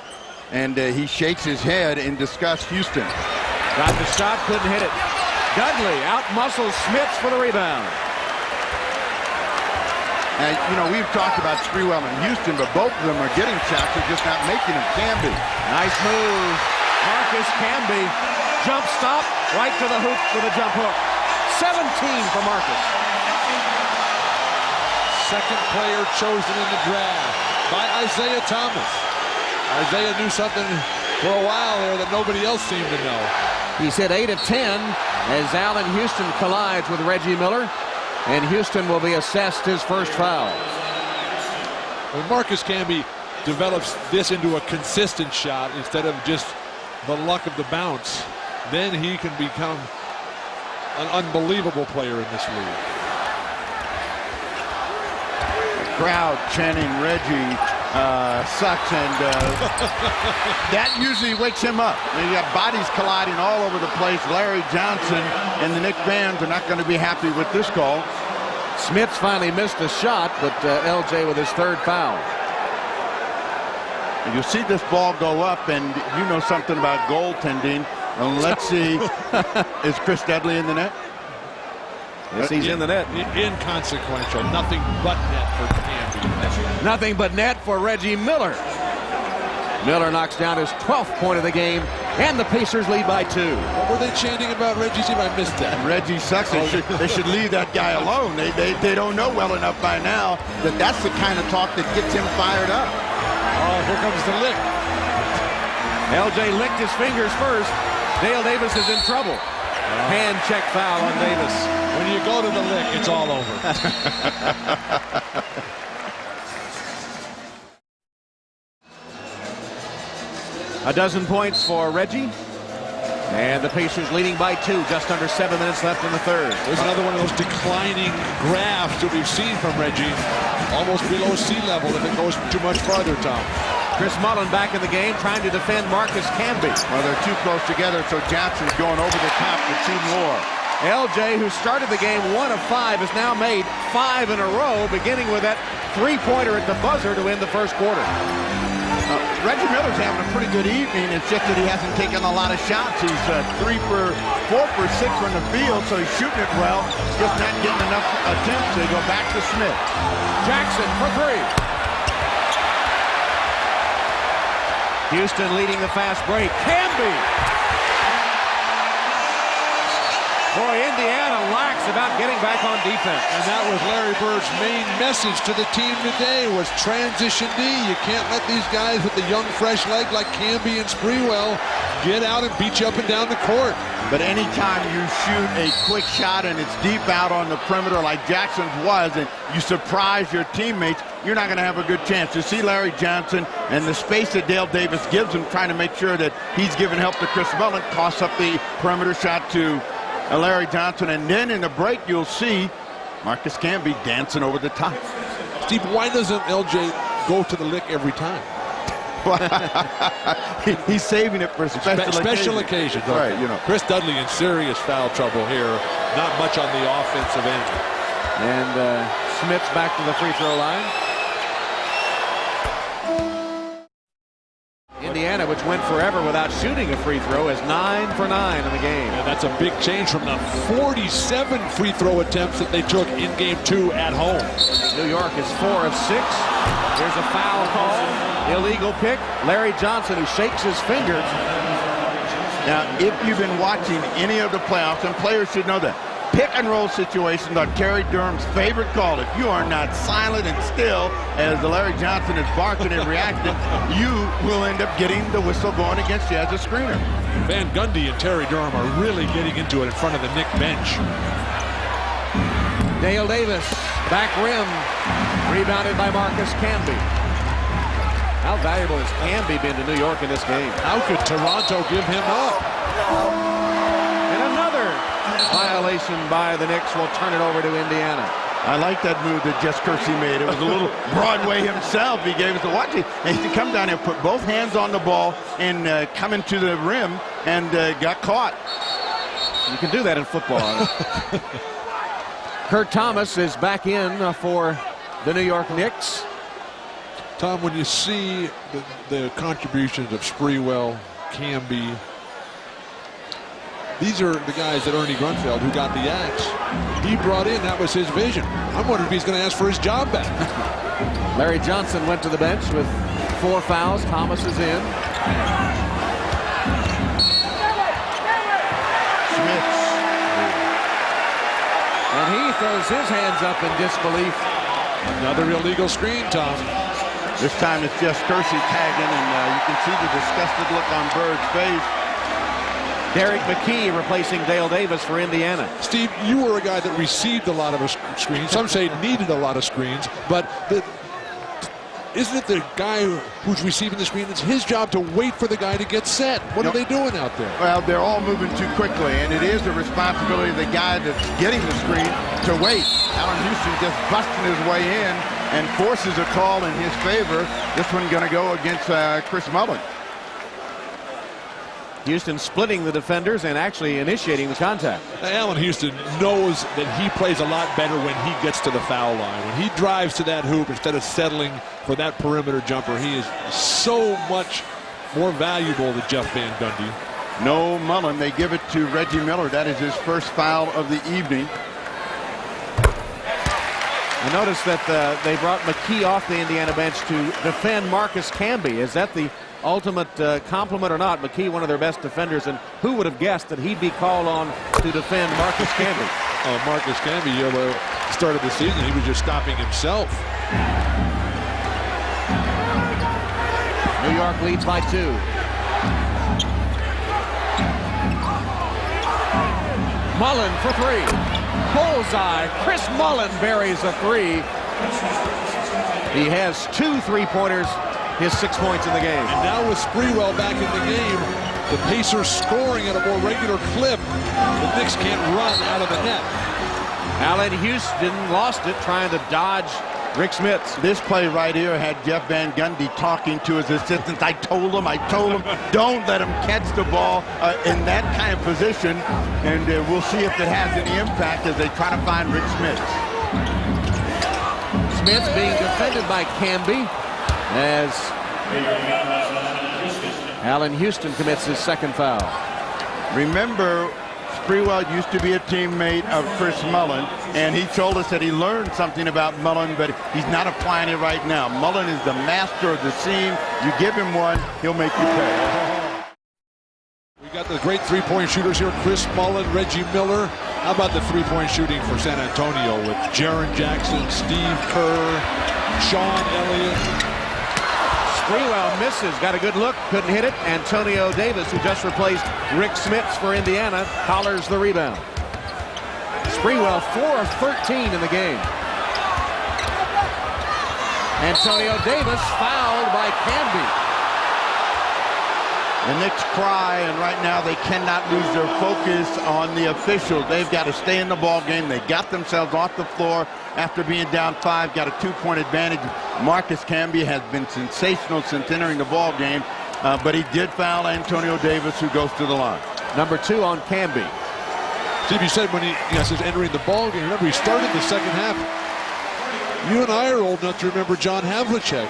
Speaker 2: And he shakes his head in disgust. Houston
Speaker 1: got the shot, couldn't hit it. Dudley out-muscles Smits for the rebound.
Speaker 2: And, you know, we've talked about Sprewell and Houston, but both of them are getting shots. They're just not making them. Camby.
Speaker 1: Nice move. Marcus Camby. Jump stop, right to the hoop with a jump hook. 17 for Marcus.
Speaker 3: Second player chosen in the draft by Isaiah Thomas. Isaiah knew something for a while there that nobody else seemed to know.
Speaker 1: He's hit 8 of 10 as Allen Houston collides with Reggie Miller, and Houston will be assessed his first foul.
Speaker 3: When Marcus Camby develops this into a consistent shot instead of just the luck of the bounce, then he can become an unbelievable player in this league.
Speaker 2: The crowd chanting Reggie sucks, and that usually wakes him up. You got bodies colliding all over the place. Larry Johnson and the Knicks fans are not going to be happy with this call.
Speaker 1: Smits finally missed a shot, but LJ with his third foul.
Speaker 2: And you'll see this ball go up, and you know something about goaltending. And let's see, is Chris Dudley in the net?
Speaker 1: Yes, he's in the net.
Speaker 3: Inconsequential. Nothing but net for Canby.
Speaker 1: Nothing but net for Reggie Miller. Miller knocks down his 12th point of the game, and the Pacers lead by 2.
Speaker 3: What were they chanting about Reggie? See if I missed that.
Speaker 2: Reggie sucks. They should leave that guy alone. They don't know well enough by now that that's the kind of talk that gets him fired up.
Speaker 3: Oh, here comes the lick.
Speaker 1: LJ licked his fingers first. Dale Davis is in trouble. Hand check foul on Davis.
Speaker 3: When you go to the lick, it's all over.
Speaker 1: A dozen points for Reggie. And the Pacers leading by 2. Just under 7 minutes left in the third.
Speaker 3: There's another one of those declining graphs that we've seen from Reggie. Almost below sea level if it goes too much farther, Tom.
Speaker 1: Chris Mullin back in the game trying to defend Marcus Camby.
Speaker 2: Well, they're too close together, so Johnson's going over the top to 2 more.
Speaker 1: LJ, who started the game 1 of 5, has now made 5 in a row, beginning with that three-pointer at the buzzer to end the first quarter.
Speaker 2: Reggie Miller's having a pretty good evening. It's just that he hasn't taken a lot of shots. He's 4 for 6 from the field, so he's shooting it well. Just not getting enough attempts. They go back to Smith.
Speaker 1: Jackson for 3. Houston leading the fast break. Camby. Boy, Indiana lax about getting back on defense.
Speaker 3: And that was Larry Bird's main message to the team today was transition D. You can't let these guys with the young, fresh leg like Camby and Sprewell get out and beat you up and down the court.
Speaker 2: But anytime you shoot a quick shot and it's deep out on the perimeter like Jackson's was, and you surprise your teammates, you're not going to have a good chance. You see Larry Johnson and the space that Dale Davis gives him, trying to make sure that he's giving help to Chris Mullin, costs up the perimeter shot to Larry Johnson, and then in the break you'll see Marcus Camby dancing over the top.
Speaker 3: Steve, why doesn't LJ go to the lick every time?
Speaker 2: He's saving it for special occasions.
Speaker 3: Okay.
Speaker 2: Right, you know.
Speaker 3: Chris Dudley in serious foul trouble here. Not much on the offensive end.
Speaker 1: And Smith's back to the free throw line. Indiana, which went forever without shooting a free throw, is 9 for 9 in the game.
Speaker 3: And that's a big change from the 47 free throw attempts that they took in game 2 at home.
Speaker 1: New York is 4 of 6. There's a foul call. Illegal pick. Larry Johnson, who shakes his fingers.
Speaker 2: Now, if you've been watching any of the playoffs, and players should know that, pick and roll situations are Terry Durham's favorite call. If you are not silent and still as Larry Johnson is barking and reacting, you will end up getting the whistle going against you as a screener.
Speaker 3: Van Gundy and Terry Durham are really getting into it in front of the Knick bench.
Speaker 1: Dale Davis, back rim, rebounded by Marcus Camby. How valuable has Camby been to New York in this game?
Speaker 3: How could Toronto give him up?
Speaker 1: And another violation by the Knicks will turn it over to Indiana.
Speaker 2: I like that move that Jess Kersey made. It was a little Broadway himself. He gave us a watch. And he come down and put both hands on the ball and come into the rim and got caught.
Speaker 1: You can do that in football. Kurt Thomas is back in for the New York Knicks.
Speaker 3: Tom, when you see the contributions of Sprewell, Camby, these are the guys that Ernie Grunfeld, who got the axe, he brought in. That was his vision. I'm wondering if he's going to ask for his job back.
Speaker 1: Larry Johnson went to the bench with 4 fouls. Thomas is in.
Speaker 2: Smith.
Speaker 1: And he throws his hands up in disbelief.
Speaker 3: Another illegal screen, Tom.
Speaker 2: This time it's just Kersey tagging, and you can see the disgusted look on Bird's face.
Speaker 1: Derek McKee replacing Dale Davis for Indiana.
Speaker 3: Steve, you were a guy that received a lot of screens. Some say needed a lot of screens, but isn't it the guy who's receiving the screen? It's his job to wait for the guy to get set. What are they doing out there?
Speaker 2: Well, they're all moving too quickly, and it is the responsibility of the guy that's getting the screen to wait. Allen Houston just busting his way in and forces a call in his favor. This one going to go against Chris Mullin.
Speaker 1: Houston splitting the defenders and actually initiating the contact.
Speaker 3: Allen Houston knows that he plays a lot better when he gets to the foul line. When he drives to that hoop instead of settling for that perimeter jumper, he is so much more valuable than Jeff Van Gundy.
Speaker 2: No Mullen. They give it to Reggie Miller. That is his first foul of the evening.
Speaker 1: I noticed that they brought McKee off the Indiana bench to defend Marcus Camby. Is that the ultimate compliment or not? McKee, one of their best defenders, and who would have guessed that he'd be called on to defend Marcus Camby?
Speaker 3: Marcus Camby, started the season, he was just stopping himself.
Speaker 1: New York leads by 2. Mullen for 3. Bullseye. Chris Mullen buries a 3. He has 2 3-pointers, his 6 points in the game.
Speaker 3: And now with Sprewell back in the game, the Pacers scoring at a more regular clip. The Knicks can't run out of the net.
Speaker 2: Allen Houston lost it trying to dodge Rick Smits. This play right here had Jeff Van Gundy talking to his assistants. I told him, don't let him catch the ball in that kind of position. And we'll see if it has any impact as they try to find Rick Smits.
Speaker 1: Smits being defended by Camby as Allen Houston commits his 2nd foul.
Speaker 2: Remember, Sprewell used to be a teammate of Chris Mullen, and he told us that he learned something about Mullen, but he's not applying it right now. Mullen is the master of the seam. You give him one, he'll make you pay.
Speaker 3: We got the great 3-point shooters here, Chris Mullen, Reggie Miller. How about the 3-point shooting for San Antonio with Jaren Jackson, Steve Kerr, Sean Elliott?
Speaker 1: Sprewell misses, got a good look, couldn't hit it. Antonio Davis, who just replaced Rick Smits for Indiana, collars the rebound. Sprewell 4 of 13 in the game. Antonio Davis fouled by Camby.
Speaker 2: The Knicks cry, and right now they cannot lose their focus on the officials. They've got to stay in the ball game. They got themselves off the floor after being down 5, got a 2-point advantage. Marcus Camby has been sensational since entering the ball game, but he did foul Antonio Davis, who goes to the line.
Speaker 1: Number 2 on Camby.
Speaker 3: Steve, you said when he says entering the ball game, remember he started the second half. You and I are old enough to remember John Havlicek.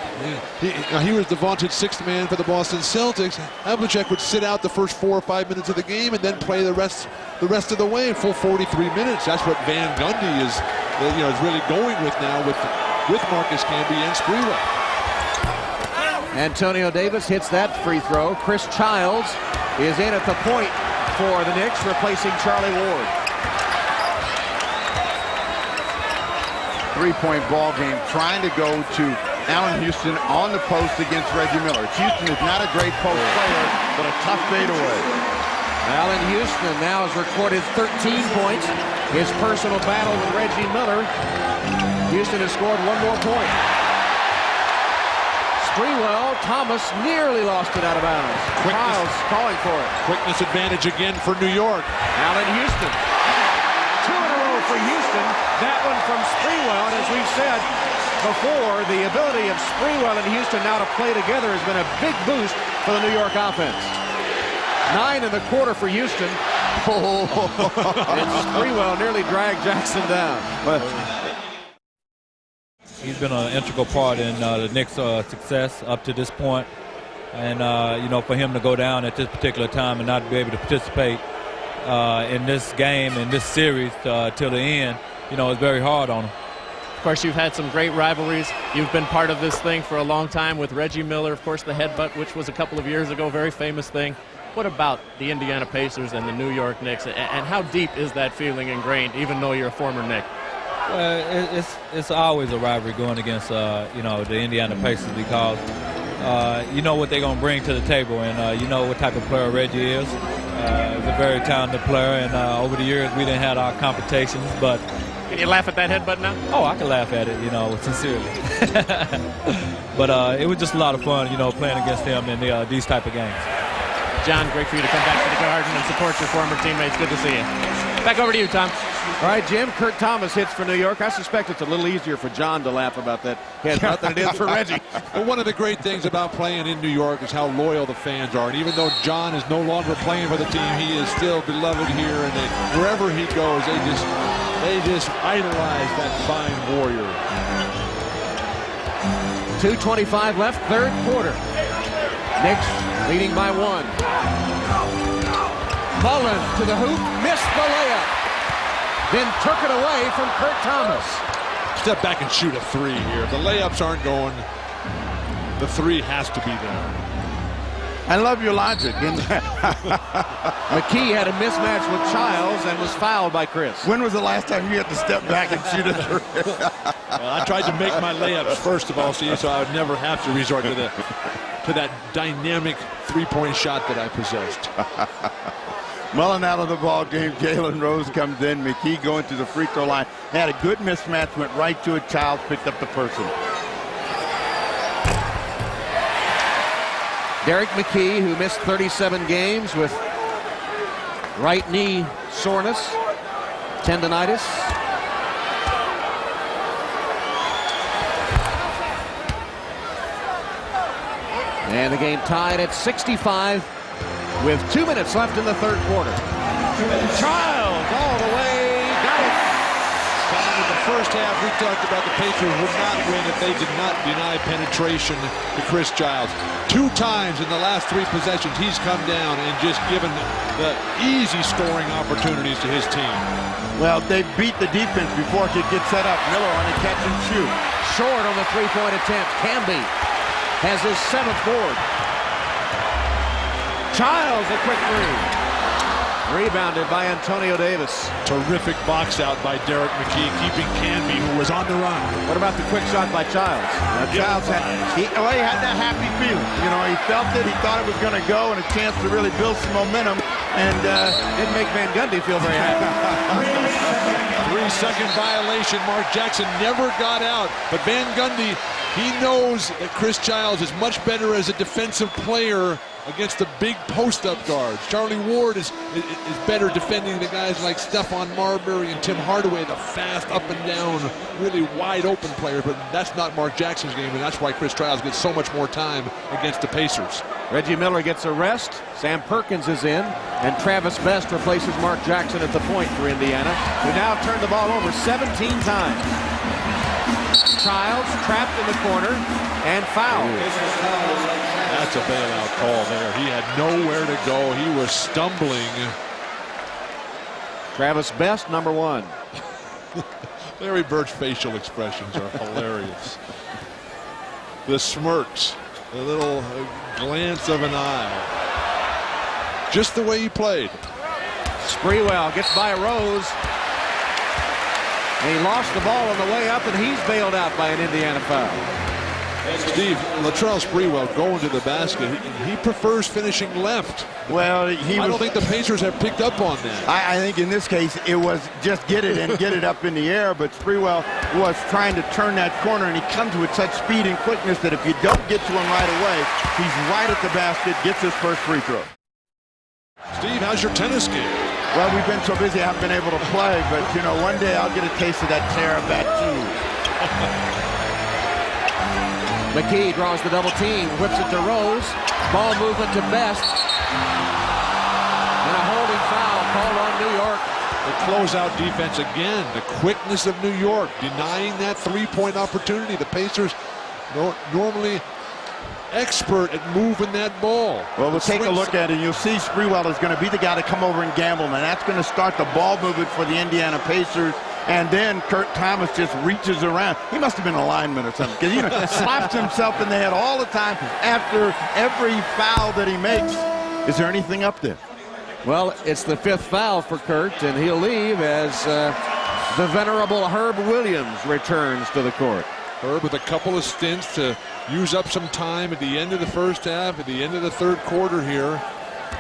Speaker 3: He was the vaunted 6th man for the Boston Celtics. Havlicek would sit out the first 4 or 5 minutes of the game and then play the rest of the way, full 43 minutes. That's what Van Gundy is really going with now with Marcus Camby and Sprewell.
Speaker 1: Antonio Davis hits that free throw. Chris Childs is in at the point for the Knicks, replacing Charlie Ward.
Speaker 2: 3-point ball game, trying to go to Allen Houston on the post against Reggie Miller. Houston is not a great post player, but a tough fadeaway.
Speaker 1: Allen Houston now has recorded 13 points. His personal battle with Reggie Miller. Houston has scored 1 more point. Sprewell, Thomas nearly lost it out of bounds. Childs calling for it.
Speaker 3: Quickness advantage again for New York.
Speaker 1: Allen Houston. 2 in a row for Houston. That one from Sprewell, and as we've said before, the ability of Sprewell and Houston now to play together has been a big boost for the New York offense. 9 in the quarter for Houston. And Sprewell nearly dragged Jackson down.
Speaker 6: He's been an integral part in the Knicks' success up to this point. And, for him to go down at this particular time and not be able to participate in this game, in this series till the end, it's very hard on him.
Speaker 5: Of course, you've had some great rivalries. You've been part of this thing for a long time with Reggie Miller, of course, the headbutt, which was a couple of years ago, very famous thing. What about the Indiana Pacers and the New York Knicks, and how deep is that feeling ingrained, even though you're a former Knick?
Speaker 6: Well, it's always a rivalry going against, the Indiana Pacers because you know what they're going to bring to the table, and you know what type of player Reggie is. He's a very talented player, and over the years we didn't have our competitions, but...
Speaker 5: Can you laugh at that headbutt now?
Speaker 6: Oh, I can laugh at it, sincerely. But it was just a lot of fun, playing against him in these type of games.
Speaker 5: John, great for you to come back to the Garden and support your former teammates. Good to see you. Back over to you, Tom.
Speaker 1: All right, Jim, Kurt Thomas hits for New York. I suspect it's a little easier for John to laugh about that headbutt than it is for Reggie.
Speaker 3: But one of the great things about playing in New York is how loyal the fans are. And even though John is no longer playing for the team, he is still beloved here. And wherever he goes, they just idolize that fine warrior.
Speaker 1: 2:25 left, third quarter. Knicks leading by 1. Mullen to the hoop, missed the layup. Then took it away from Kurt Thomas.
Speaker 3: Step back and shoot a 3 here. If the layups aren't going, the 3 has to be there.
Speaker 2: I love your logic.
Speaker 1: McKee had a mismatch with Childs and was fouled by Chris.
Speaker 2: When was the last time you had to step back and shoot a 3?
Speaker 3: Well, I tried to make my layups first of all, so I would never have to resort to that dynamic three-point shot that I possessed.
Speaker 2: Mullen out of the ball game. Jalen Rose comes in. McKee going to the free throw line. Had a good mismatch, went right to it. Childs picked up the personal.
Speaker 1: Derek McKee, who missed 37 games with right knee soreness, tendonitis. And the game tied at 65 with 2 minutes left in the third quarter. Childs all the way, got it.
Speaker 3: In the first half, we talked about the Patriots would not win if they did not deny penetration to Chris Childs. 2 times in the last 3 possessions, he's come down and just given the easy scoring opportunities to his team.
Speaker 2: Well, they beat the defense before it could get set up. Miller on a catch and shoot.
Speaker 1: Short on the three-point attempt. Camby has his 7th board. Childs, a quick 3. Rebounded by Antonio Davis.
Speaker 3: Terrific box out by Derek McKee, keeping Canby, who was on the run.
Speaker 1: What about the quick shot by Childs?
Speaker 2: Childs had that happy feeling. You know, he felt it. He thought it was going to go, and a chance to really build some momentum. And
Speaker 1: didn't make Van Gundy feel very happy.
Speaker 3: 3-second violation. Mark Jackson never got out. But Van Gundy, he knows that Chris Childs is much better as a defensive player against the big post-up guards. Charlie Ward is better defending the guys like Stephon Marbury and Tim Hardaway, the fast up and down, really wide open players. But that's not Mark Jackson's game, and that's why Chris Childs gets so much more time against the Pacers.
Speaker 1: Reggie Miller gets a rest. Sam Perkins is in, and Travis Best replaces Mark Jackson at the point for Indiana, who now turned the ball over 17 times. Childs trapped in the corner and fouled.
Speaker 3: That's a bailout call there. He had nowhere to go. He was stumbling.
Speaker 1: Travis Best, number 1.
Speaker 3: Larry Bird's facial expressions are hilarious. The smirks, the little glance of an eye. Just the way he played.
Speaker 1: Sprewell gets by Rose. And he lost the ball on the way up, and he's bailed out by an Indiana foul.
Speaker 3: Steve, Latrell Sprewell going to the basket. He prefers finishing left.
Speaker 2: Well,
Speaker 3: I don't think the Pacers have picked up on that.
Speaker 2: I think in this case it was just get it and get it up in the air, but Sprewell was trying to turn that corner, and he comes with such speed and quickness that if you don't get to him right away, he's right at the basket, gets his first free throw.
Speaker 3: Steve, how's your tennis game?
Speaker 2: Well, we've been so busy I haven't been able to play, but, you know, one day I'll get a taste of that Terra Batu.
Speaker 1: McKee draws the double team, whips it to Rose. Ball movement to Best. And a holding foul called on New York.
Speaker 3: The closeout defense again. The quickness of New York denying that three-point opportunity. The Pacers normally expert at moving that ball.
Speaker 2: Well, we'll take a look at it. You'll see Sprewell is going to be the guy to come over and gamble, and that's going to start the ball movement for the Indiana Pacers. And then Kurt Thomas just reaches around. He must have been a lineman or something, because, you know, slaps himself in the head all the time after every foul that he makes. Is there anything up there?
Speaker 1: Well, it's the 5th foul for Kurt, and he'll leave as the venerable Herb Williams returns to the court.
Speaker 3: Herb with a couple of stints to use up some time at the end of the first half, at the end of the third quarter here.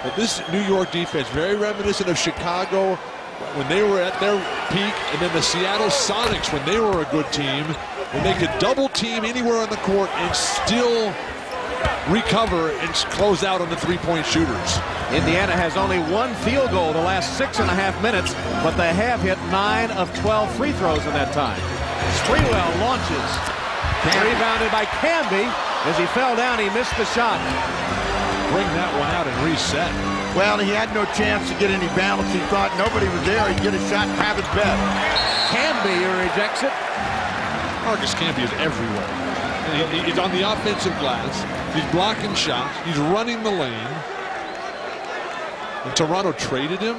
Speaker 3: But this New York defense, very reminiscent of Chicago when they were at their peak, and then the Seattle Sonics when they were a good team, when they could double team anywhere on the court and still recover and close out on the three-point shooters.
Speaker 1: Indiana has only one field goal the last 6.5 minutes, but they have hit 9 of 12 free throws in that time. Sprewell launches. Rebounded by Camby. As he fell down, he missed the shot.
Speaker 3: Bring that one out and reset.
Speaker 2: Well, he had no chance to get any balance. He thought nobody was there. He'd get a shot, Travis Best.
Speaker 1: Camby rejects it.
Speaker 3: Marcus Camby is everywhere. And he's on the offensive glass. He's blocking shots. He's running the lane. And Toronto traded him.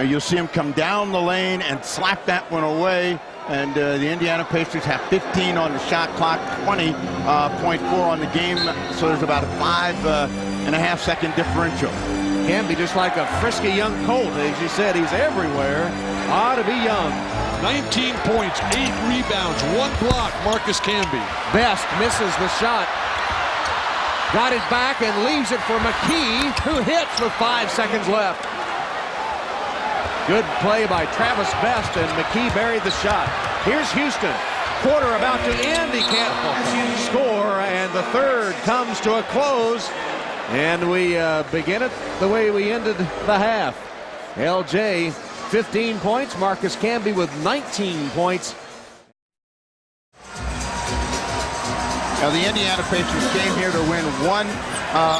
Speaker 2: You'll see him come down the lane and slap that one away. And the Indiana Pacers have 15 on the shot clock, 20.4 on the game. So there's about a 5.5 second differential.
Speaker 1: Camby just like a frisky young colt. As you said, he's everywhere. Ought to be young.
Speaker 3: 19 points, 8 rebounds, 1 block, Marcus Camby.
Speaker 1: Best misses the shot. Got it back and leaves it for McKee, who hits with 5 seconds left. Good play by Travis Best, and McKee buried the shot. Here's Houston. Quarter about to end. He can't score, and the third comes to a close. And we begin it the way we ended the half. LJ, 15 points. Marcus Camby with 19 points.
Speaker 2: Now, the Indiana Pacers came here to win one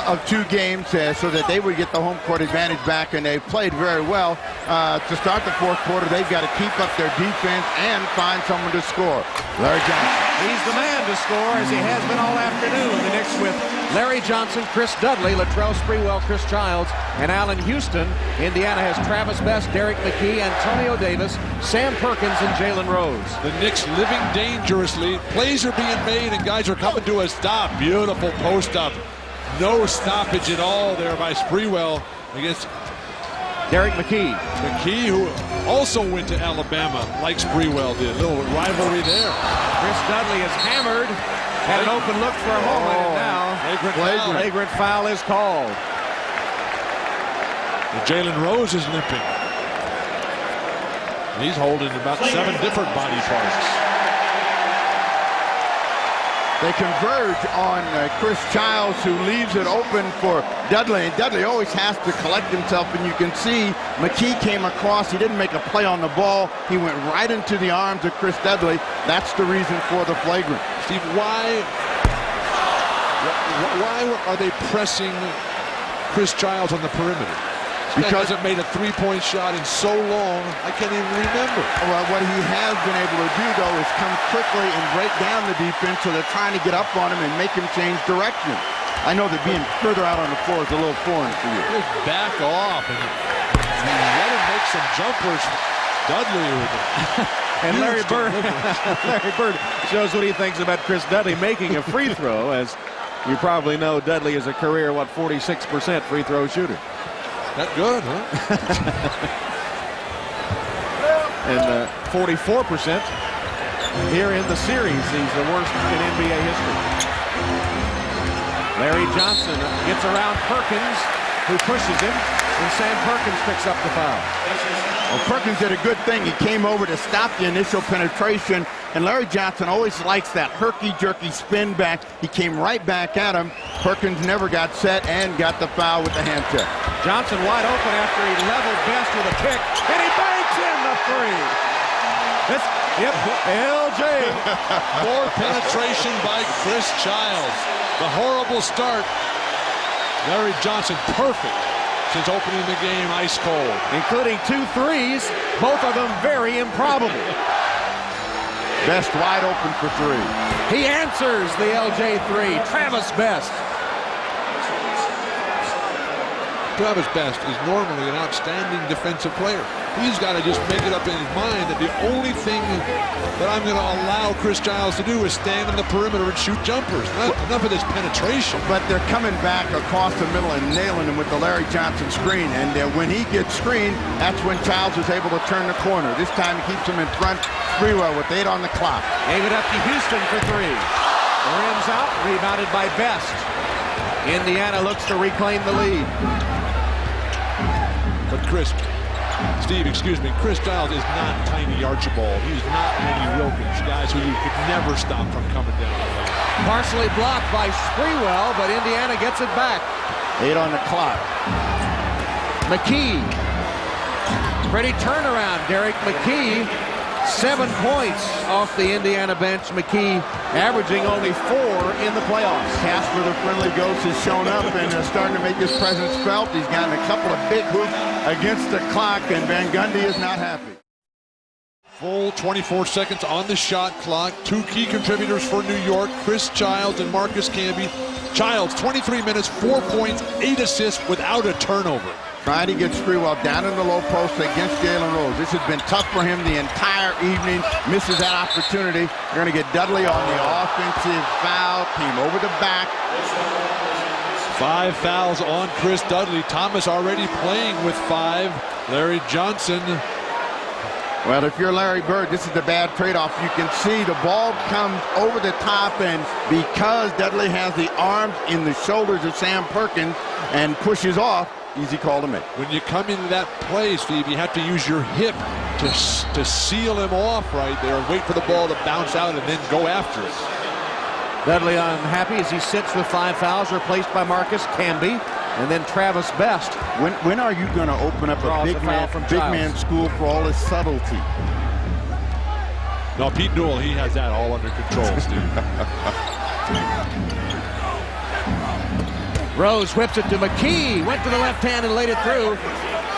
Speaker 2: of 2 games so that they would get the home court advantage back, and they played very well. To start the fourth quarter, they've got to keep up their defense and find someone to score. Larry Johnson.
Speaker 1: He's the man to score, as he has been all afternoon. The Knicks with Larry Johnson, Chris Dudley, Latrell Sprewell, Chris Childs, and Allen Houston. Indiana has Travis Best, Derek McKee, Antonio Davis, Sam Perkins, and Jalen Rose.
Speaker 3: The Knicks living dangerously. Plays are being made, and guys are coming to a stop. Beautiful post-up. No stoppage at all there by Sprewell against
Speaker 1: Derek McKee.
Speaker 3: McKee, who also went to Alabama like Sprewell did. A little rivalry there.
Speaker 1: Chris Dudley is hammered. Had an open look for a moment, and now flagrant foul is called.
Speaker 3: And Jalen Rose is limping. He's holding about 7 different body parts.
Speaker 2: They converge on Chris Childs, who leaves it open for Dudley. And Dudley always has to collect himself, and you can see McKee came across. He didn't make a play on the ball. He went right into the arms of Chris Dudley. That's the reason for the flagrant.
Speaker 3: Steve, why are they pressing Chris Childs on the perimeter? Because hasn't made a 3-point shot in so long, I can't even remember.
Speaker 2: Well, what he has been able to do, though, is come quickly and break down the defense, so they're trying to get up on him and make him change direction. I know that being further out on the floor is a little foreign for you.
Speaker 3: Just back off and let him make some jumpers. Dudley with it.
Speaker 1: And Larry Bird shows what he thinks about Chris Dudley making a free throw. As you probably know, Dudley is a career, 46% free throw shooter.
Speaker 3: That good, huh?
Speaker 1: And 44% here in the series. He's the worst in NBA history. Larry Johnson gets around Perkins, who pushes him, and Sam Perkins picks up the foul.
Speaker 2: Well, Perkins did a good thing. He came over to stop the initial penetration, and Larry Johnson always likes that herky-jerky spin back. He came right back at him. Perkins never got set and got the foul with the hand check.
Speaker 1: Johnson wide open after he leveled Best with a kick, and he banks in the three. LJ.
Speaker 3: More penetration by Chris Childs. The horrible start. Larry Johnson perfect since opening the game ice cold.
Speaker 1: Including 2 threes, both of them very improbable.
Speaker 2: Best wide open for 3.
Speaker 1: He answers the LJ 3. Travis Best.
Speaker 3: Travis Best is normally an outstanding defensive player. He's got to just make it up in his mind that the only thing that I'm going to allow Chris Childs to do is stand on the perimeter and shoot jumpers. Enough of this penetration.
Speaker 2: But they're coming back across the middle and nailing him with the Larry Johnson screen. And when he gets screened, that's when Childs is able to turn the corner. This time he keeps him in front. Sprewell with 8 on the clock.
Speaker 1: Gave it up to Houston for 3. The rim's out, rebounded by Best. Indiana looks to reclaim the lead.
Speaker 3: But Chris Childs is not Tiny Archibald. He's not Lenny Wilkins, guys who you could never stop from coming down the lane.
Speaker 1: Partially blocked by Sprewell, but Indiana gets it back.
Speaker 2: 8 on the clock.
Speaker 1: McKee. Pretty turnaround. Derek McKee, 7 points off the Indiana bench. McKee averaging only 4 in the playoffs.
Speaker 2: Casper, the friendly ghost, has shown up and starting to make his presence felt. He's gotten a couple of big hoops against the clock, and Van Gundy is not happy.
Speaker 3: Full 24 seconds on the shot clock. 2 key contributors for New York, Chris Childs and Marcus Camby. Childs, 23 minutes, 4 points, 8 assists without a turnover.
Speaker 2: Trying to get Sprewell down in the low post against Jalen Rose. This has been tough for him the entire evening. Misses that opportunity. They're going to get Dudley on the offensive foul. Team over the back.
Speaker 3: 5 fouls on Chris Dudley. Thomas already playing with 5. Larry Johnson.
Speaker 2: Well, if you're Larry Bird, this is the bad trade-off. You can see the ball comes over the top, and because Dudley has the arms in the shoulders of Sam Perkins and pushes off, easy call to make.
Speaker 3: When you come into that play, Steve, you have to use your hip to seal him off right there and wait for the ball to bounce out and then go after it.
Speaker 1: Dudley unhappy as he sits with 5 fouls, replaced by Marcus Camby. And then Travis Best.
Speaker 2: When are you going to open up a big man school for all his subtlety?
Speaker 3: No, Pete Newell, he has that all under control, Steve.
Speaker 1: Rose whips it to McKee. Went to the left hand and laid it through.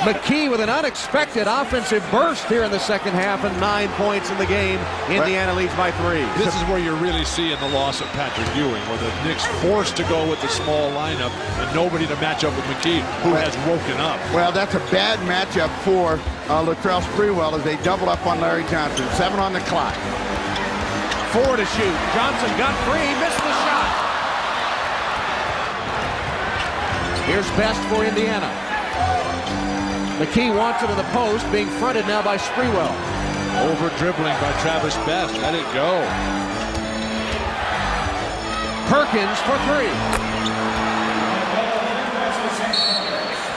Speaker 1: McKee with an unexpected offensive burst here in the second half and 9 points in the game. Indiana leads by 3.
Speaker 3: This is where you're really seeing the loss of Patrick Ewing, where the Knicks forced to go with the small lineup and nobody to match up with McKee, who has woken up.
Speaker 2: Well, that's a bad matchup for Latrell Sprewell as they double up on Larry Johnson. 7 on the clock.
Speaker 1: 4 to shoot. Johnson got free, missed the shot. Here's Best for Indiana. McKee wants it to the post, being fronted now by Sprewell.
Speaker 3: Over dribbling by Travis Best. Let it go.
Speaker 1: Perkins for 3.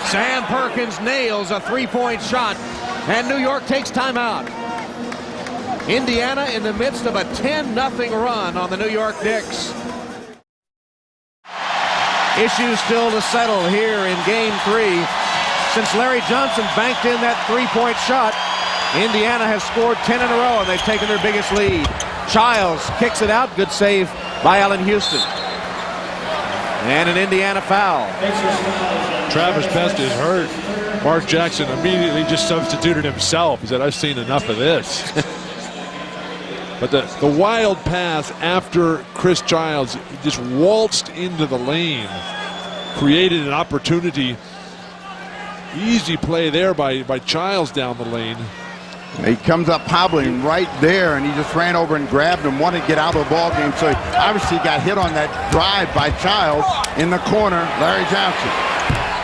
Speaker 1: Sam Perkins nails a 3-point shot, and New York takes timeout. Indiana in the midst of a 10-0 run on the New York Knicks. Issues still to settle here in Game 3. Since Larry Johnson banked in that 3-point shot, Indiana has scored 10 in a row, and they've taken their biggest lead. Childs kicks it out. Good save by Allen Houston. And an Indiana foul.
Speaker 3: Travis Best is hurt. Mark Jackson immediately just substituted himself. He said, I've seen enough of this. But the wild pass after Chris Childs just waltzed into the lane, created an opportunity. Easy play there by Childs down the lane.
Speaker 2: He comes up hobbling right there, and he just ran over and grabbed him, wanted to get out of the ball game. So he obviously got hit on that drive by Childs in the corner. Larry Johnson.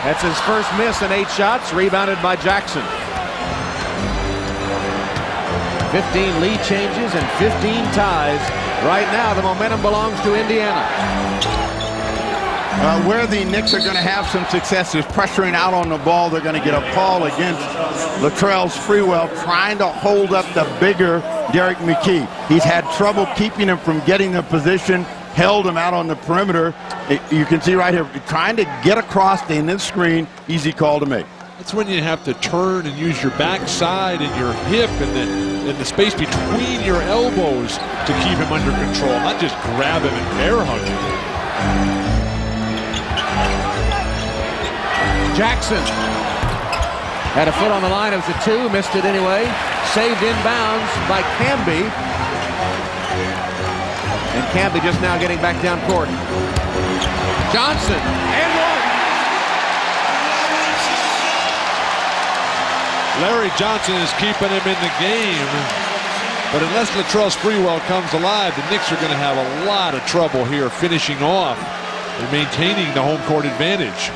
Speaker 1: That's his first miss in 8 shots, rebounded by Jackson. 15 lead changes and 15 ties. Right now, the momentum belongs to Indiana.
Speaker 2: Where the Knicks are going to have some success is pressuring out on the ball. They're going to get a call against Latrell Sprewell, trying to hold up the bigger Derek McKee. He's had trouble keeping him from getting the position, held him out on the perimeter. You can see right here, trying to get across in this screen, easy call to make.
Speaker 3: That's when you have to turn and use your backside and your hip and the space between your elbows to keep him under control, not just grab him and bear hug him.
Speaker 1: Jackson had a foot on the line. It was a 2, missed it anyway. Saved inbounds by Camby. And Camby just now getting back down court. Johnson, and 1.
Speaker 3: Larry Johnson is keeping him in the game. But unless Latrell Sprewell comes alive, the Knicks are going to have a lot of trouble here finishing off and maintaining the home court advantage.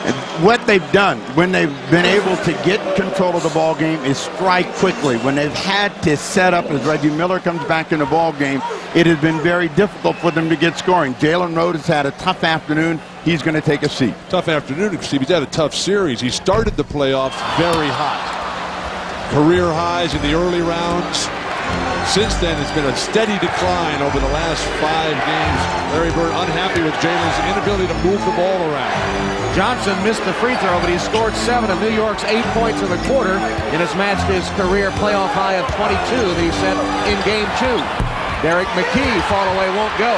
Speaker 2: And what they've done when they've been able to get control of the ball game is strike quickly. When they've had to set up as Reggie Miller comes back in the ball game, it has been very difficult for them to get scoring. Jalen Rose has had a tough afternoon. He's going to take a seat.
Speaker 3: Tough afternoon, Steve. He's had a tough series. He started the playoffs very hot. Career highs in the early rounds. Since then, it's been a steady decline over the last 5 games. Larry Bird unhappy with Jalen's inability to move the ball around.
Speaker 1: Johnson missed the free throw, but he scored 7 of New York's 8 points in the quarter and has matched his career playoff high of 22 that he set in Game 2. Derek McKee, fall away, won't go.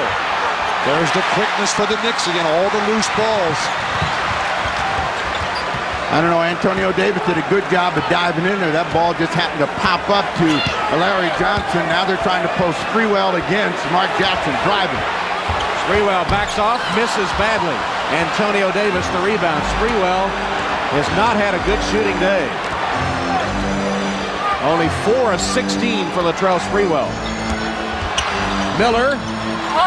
Speaker 3: There's the quickness for the Knicks again, all the loose balls.
Speaker 2: I don't know, Antonio Davis did a good job of diving in there. That ball just happened to pop up to Larry Johnson. Now they're trying to post Sprewell against Mark Jackson driving.
Speaker 1: Sprewell backs off, misses badly. Antonio Davis the rebound. Sprewell has not had a good shooting day. Only 4 of 16 for Latrell Sprewell. Miller.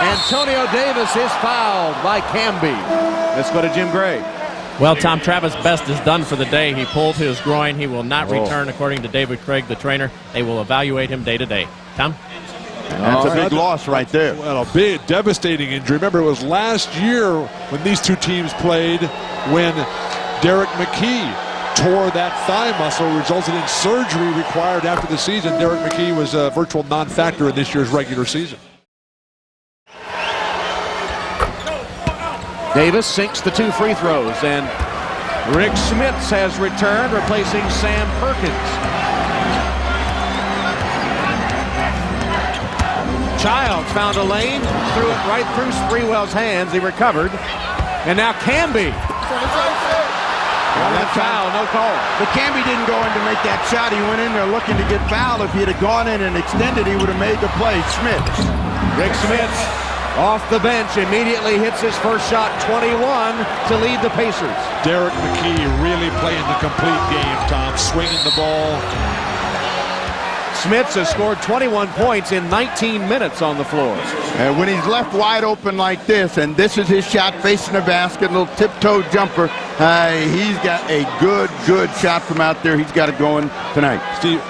Speaker 1: Antonio Davis is fouled by Camby. Let's go to Jim Gray.
Speaker 5: Well, Tom, Travis Best is done for the day. He pulled his groin. He will not return, according to David Craig, the trainer. They will evaluate him day to day. Tom?
Speaker 2: That's a big loss right there.
Speaker 3: Well, a big, devastating injury. Remember, it was last year when these two teams played when Derek McKee tore that thigh muscle, resulted in surgery required after the season. Derek McKee was a virtual non-factor in this year's regular season.
Speaker 1: Davis sinks the 2 free throws, and Rick Smits has returned, replacing Sam Perkins. Childs found a lane, threw it right through Sprewell's hands. He recovered, and now Camby. That foul, no call.
Speaker 2: But Camby didn't go in to make that shot. He went in there looking to get fouled. If he had gone in and extended, he would have made the play. Smits.
Speaker 1: Rick Smits off the bench, immediately hits his first shot, 21, to lead the Pacers.
Speaker 3: Derek McKee really playing the complete game, Tom, swinging the ball.
Speaker 1: Smits has scored 21 points in 19 minutes on the floor.
Speaker 2: And when he's left wide open like this, and this is his shot facing the basket, little tiptoe jumper, he's got a good shot from out there. He's got it going tonight.
Speaker 3: Steve,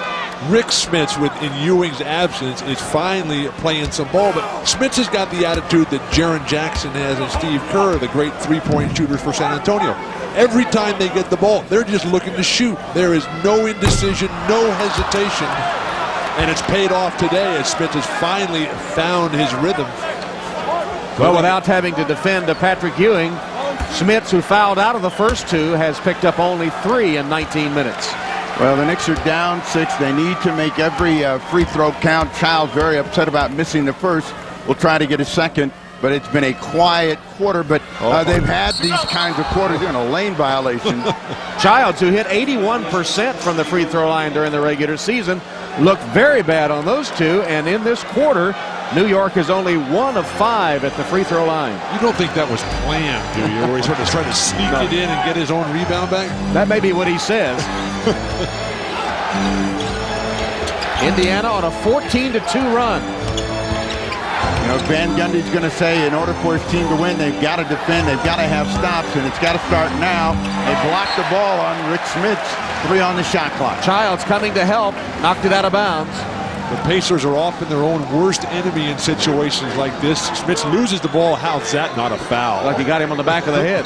Speaker 3: Rick Smits, in Ewing's absence, is finally playing some ball, but Smits has got the attitude that Jaren Jackson has and Steve Kerr, the great three-point shooters for San Antonio. Every time they get the ball, they're just looking to shoot. There is no indecision, no hesitation, and it's paid off today as Smits has finally found his rhythm.
Speaker 1: Well, without having to defend to Patrick Ewing, Smits, who fouled out of the first 2, has picked up only 3 in 19 minutes.
Speaker 2: Well, the Knicks are down 6. They need to make every free throw count. Childs very upset about missing the first. We'll try to get a second, but it's been a quiet quarter. But they've had these kinds of quarters in a lane violation.
Speaker 1: Childs, who hit 81% from the free throw line during the regular season, looked very bad on those 2. And in this quarter, New York is only 1 of 5 at the free throw line.
Speaker 3: You don't think that was planned, do you? Where he's sort of trying to sneak it in and get his own rebound back?
Speaker 1: That may be what he says. Indiana on a 14-2 run.
Speaker 2: You know, Van Gundy's going to say in order for his team to win, they've got to defend, they've got to have stops, and it's got to start now. They blocked the ball on Rick Smits, 3 on the shot clock.
Speaker 1: Childs coming to help, knocked it out of bounds.
Speaker 3: The Pacers are often their own worst enemy in situations like this. Smits loses the ball. How's that not a foul?
Speaker 1: Like he got him on the back of the head.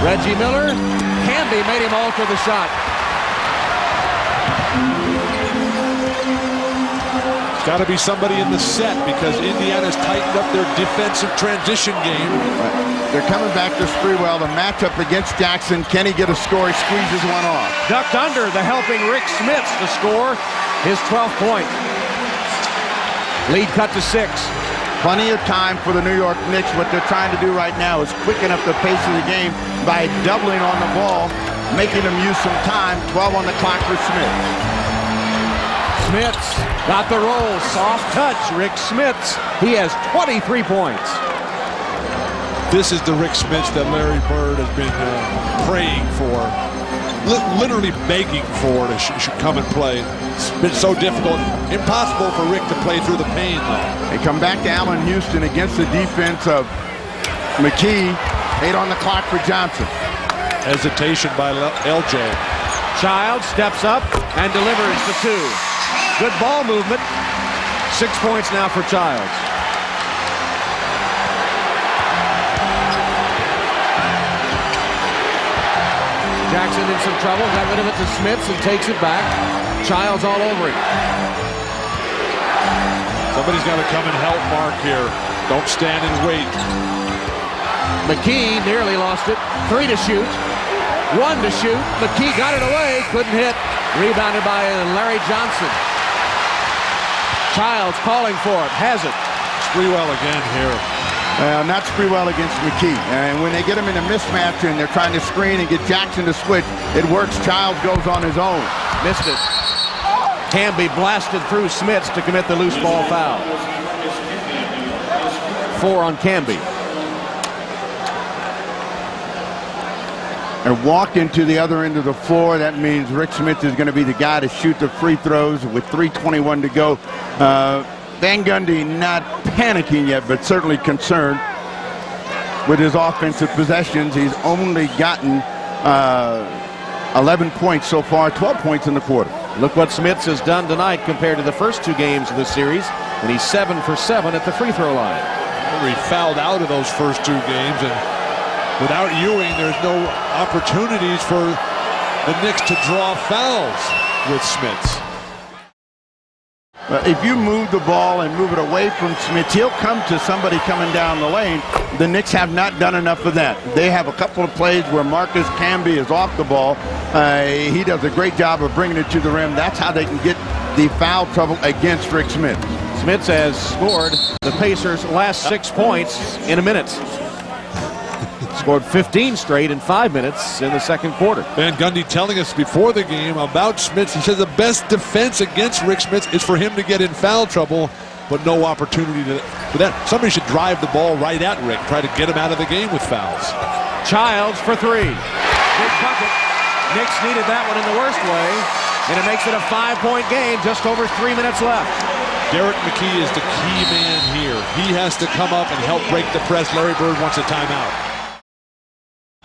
Speaker 1: Reggie Miller. Camby made him alter the shot.
Speaker 3: It's got to be somebody in the set because Indiana's tightened up their defensive transition game.
Speaker 2: They're coming back to Sprewell. The matchup against Jackson. Can he get a score? He squeezes one off.
Speaker 1: Ducked under, the helping Rick Smits to score his 12th point. Lead cut to 6.
Speaker 2: Plenty of time for the New York Knicks. What they're trying to do right now is quicken up the pace of the game by doubling on the ball, making them use some time. 12 on the clock for Smits.
Speaker 1: Smits got the roll. Soft touch, Rick Smits. He has 23 points.
Speaker 3: This is the Rick Smits that Larry Bird has been praying for, literally begging for to should come and play. It's been so difficult, impossible for Rick to play through the pain, though.
Speaker 2: They come back to Allen Houston against the defense of McKee. 8 on the clock for Johnson.
Speaker 3: Hesitation by LJ.
Speaker 1: Childs steps up and delivers the 2. Good ball movement. 6 points now for Childs. Jackson in some trouble, got rid of it to Smits and takes it back. Childs all over him.
Speaker 3: Somebody's got to come and help Mark here. Don't stand and wait.
Speaker 1: McKee nearly lost it. 3 to shoot. 1 to shoot. McKee got it away. Couldn't hit. Rebounded by Larry Johnson. Childs calling for it. Has it.
Speaker 3: Sprewell again here.
Speaker 2: Not Sprewell against McKee. And when they get him in a mismatch and they're trying to screen and get Jackson to switch, it works. Childs goes on his own.
Speaker 1: Missed it. Camby blasted through Smits to commit the loose ball foul. 4 on Camby.
Speaker 2: And walking to the other end of the floor, that means Rick Smits is going to be the guy to shoot the free throws with 3:21 to go. Van Gundy not panicking yet, but certainly concerned with his offensive possessions. He's only gotten 11 points so far, 12 points in the quarter.
Speaker 1: Look what Smits has done tonight compared to the first 2 games of the series, and he's 7 for 7 at the free throw line.
Speaker 3: He fouled out of those first 2 games, and without Ewing, there's no opportunities for the Knicks to draw fouls with Smits.
Speaker 2: If you move the ball and move it away from Smits, he'll come to somebody coming down the lane. The Knicks have not done enough of that. They have a couple of plays where Marcus Camby is off the ball. He does a great job of bringing it to the rim. That's how they can get the foul trouble against Rick Smits.
Speaker 1: Smits has scored the Pacers' last 6 points in a minute. Scored 15 straight in 5 minutes in the second quarter.
Speaker 3: Van Gundy telling us before the game about Smits. He says the best defense against Rick Smits is for him to get in foul trouble, but no opportunity for that. Somebody should drive the ball right at Rick, try to get him out of the game with fouls.
Speaker 1: Childs for 3. Big bucket. Knicks needed that one in the worst way, and it makes it a 5-point game, just over 3 minutes left.
Speaker 3: Derek McKee is the key man here. He has to come up and help break the press. Larry Bird wants a timeout.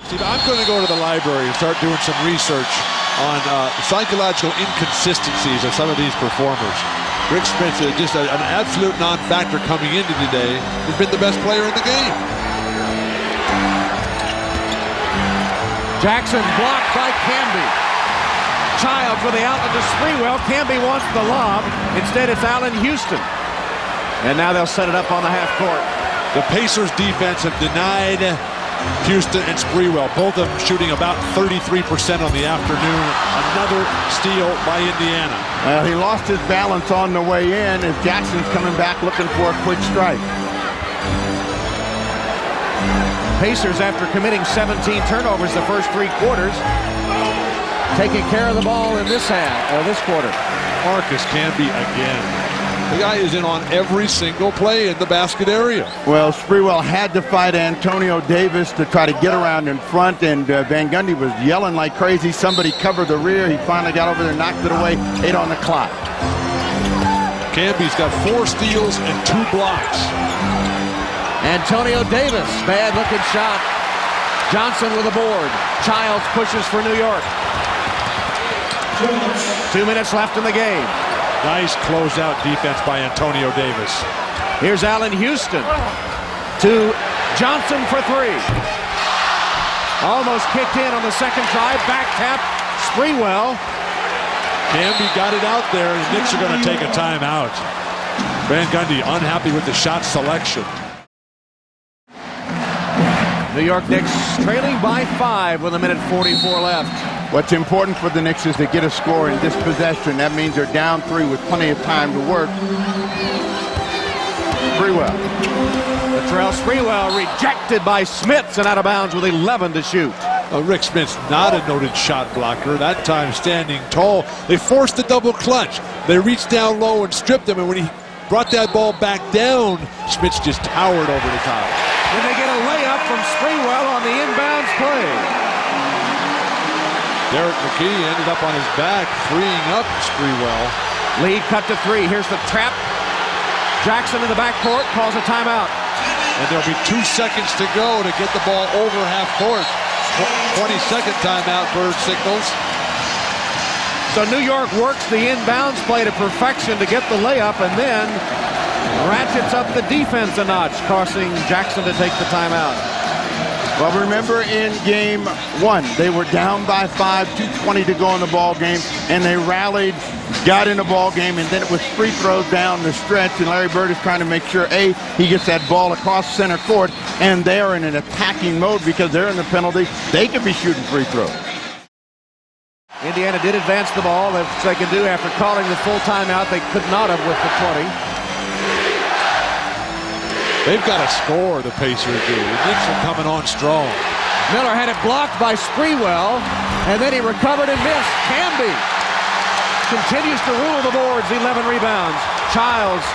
Speaker 3: Steve, I'm going to go to the library and start doing some research on psychological inconsistencies of some of these performers. Rick Smits is just an absolute non-factor coming into today. Has been the best player in the game.
Speaker 1: Jackson blocked by Camby. Childs with the outlet to Sprewell. Camby wants the lob. Instead, it's Allen Houston. And now they'll set it up on the half court.
Speaker 3: The Pacers defense have denied Houston and Sprewell, both of them shooting about 33% on the afternoon. Another steal by Indiana.
Speaker 2: He lost his balance on the way in as Jackson's coming back looking for a quick strike.
Speaker 1: Pacers, after committing 17 turnovers the first 3 quarters, taking care of the ball in this quarter.
Speaker 3: Marcus Camby again. The guy is in on every single play in the basket area.
Speaker 2: Well, Sprewell had to fight Antonio Davis to try to get around in front, and Van Gundy was yelling like crazy. Somebody covered the rear. He finally got over there, knocked it away, 8 on the clock.
Speaker 3: Camby's got 4 steals and 2 blocks.
Speaker 1: Antonio Davis, bad looking shot. Johnson with a board. Childs pushes for New York. 2 minutes left in the game.
Speaker 3: Nice closeout defense by Antonio Davis.
Speaker 1: Here's Allen Houston to Johnson for 3. Almost kicked in on the second try. Back tap. Sprewell.
Speaker 3: Camby got it out there, and the Knicks are going to take a timeout. Van Gundy unhappy with the shot selection.
Speaker 1: New York Knicks trailing by 5 with 1:44 left.
Speaker 2: What's important for the Knicks is to get a score in this possession. That means they're down 3 with plenty of time to work. Sprewell.
Speaker 1: Latrell Sprewell rejected by Smits and out of bounds with 11 to shoot.
Speaker 3: Rick Smits not a noted shot blocker. That time standing tall. They forced the double clutch. They reached down low and stripped him, and when he brought that ball back down, Smits just towered over the top.
Speaker 1: Then they get a layup from Sprewell on the inbounds play.
Speaker 3: Derek McKee ended up on his back, freeing up Sprewell.
Speaker 1: Lead cut to 3. Here's the trap. Jackson in the backcourt calls a timeout.
Speaker 3: And there'll be 2 seconds to go to get the ball over half court. 20-second timeout, Bird signals.
Speaker 1: So New York works the inbounds play to perfection to get the layup and then ratchets up the defense a notch, causing Jackson to take the timeout.
Speaker 2: Well, remember in game 1, they were down by 5, 2:20 to go in the ball game, and they rallied, got in the ball game, and then it was free throws down the stretch, and Larry Bird is trying to make sure, A, he gets that ball across center court, and they're in an attacking mode because they're in the penalty. They could be shooting free throws.
Speaker 1: Indiana did advance the ball, as they can do after calling the full timeout. They could not have with the 20.
Speaker 3: They've got to score, the Pacers do. The Knicks are coming on strong.
Speaker 1: Miller had it blocked by Sprewell, and then he recovered and missed. Camby continues to rule the boards, 11 rebounds. Childs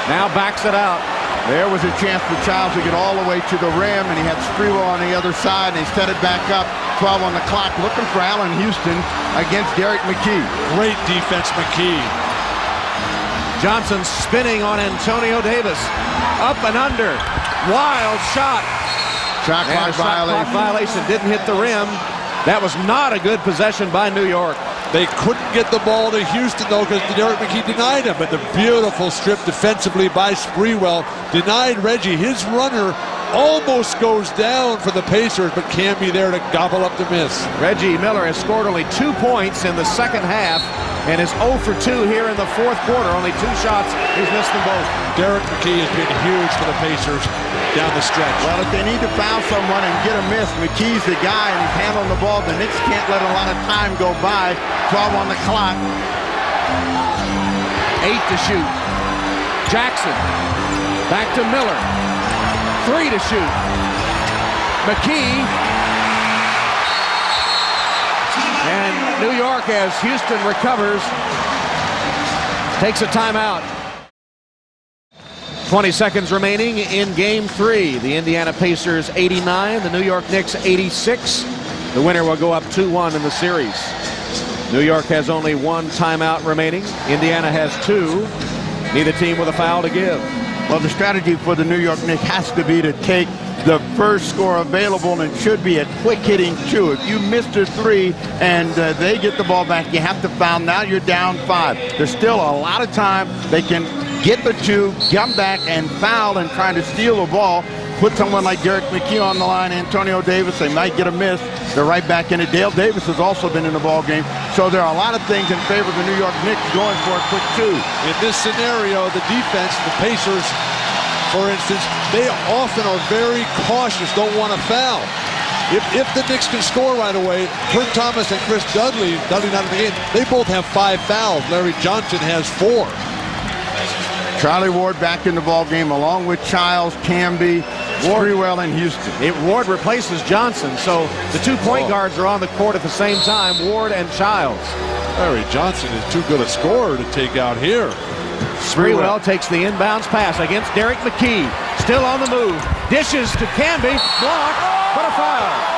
Speaker 1: now backs it out.
Speaker 2: There was a chance for Childs to get all the way to the rim, and he had Sprewell on the other side, and he set it back up. 12 on the clock, looking for Allen Houston against Derek McKee.
Speaker 3: Great defense, McKee.
Speaker 1: Johnson spinning on Antonio Davis. Up and under. Wild shot.
Speaker 2: Shot clock
Speaker 1: violation. Didn't hit the rim. That was not a good possession by New York.
Speaker 3: They couldn't get the ball to Houston, though, because Derek McKee denied him. But the beautiful strip defensively by Sprewell denied Reggie. His runner almost goes down for the Pacers, but can't be there to gobble up the miss.
Speaker 1: Reggie Miller has scored only 2 points in the second half and is 0 for 2 here in the fourth quarter. Only 2 shots. He's missed them both.
Speaker 3: Derek McKee has been huge for the Pacers down the stretch.
Speaker 2: Well, if they need to foul someone and get a miss, McKee's the guy, and he's handling the ball. The Knicks can't let a lot of time go by. 12 on the clock.
Speaker 1: 8 to shoot. Jackson. Back to Miller. 3 to shoot. McKee. And New York, as Houston recovers, takes a timeout. 20 seconds remaining in game 3. The Indiana Pacers 89, the New York Knicks 86. The winner will go up 2-1 in the series. New York has only 1 timeout remaining. Indiana has 2. Neither team with a foul to give.
Speaker 2: Well, the strategy for the New York Knicks has to be to take the first score available, and it should be a quick-hitting 2. If you missed a 3 and they get the ball back, you have to foul. Now you're down 5. There's still a lot of time. They can get the 2, come back and foul and try to steal the ball. Put someone like Derek McKee on the line, Antonio Davis, they might get a miss. They're right back in it. Dale Davis has also been in the ball game. So there are a lot of things in favor of the New York Knicks going for a quick 2.
Speaker 3: In this scenario, the defense, the Pacers, for instance, they often are very cautious, don't want to foul. If the Knicks can score right away, Kurt Thomas and Chris Dudley not in the game, they both have 5 fouls. Larry Johnson has 4.
Speaker 2: Charlie Ward back in the ball game along with Childs, Camby, Sprewell, and Houston.
Speaker 1: Ward replaces Johnson, so the 2 point guards are on the court at the same time, Ward and Childs.
Speaker 3: Larry Johnson is too good a scorer to take out here.
Speaker 1: Sprewell takes the inbounds pass against Derek McKee. Still on the move. Dishes to Camby. Blocked, but a foul.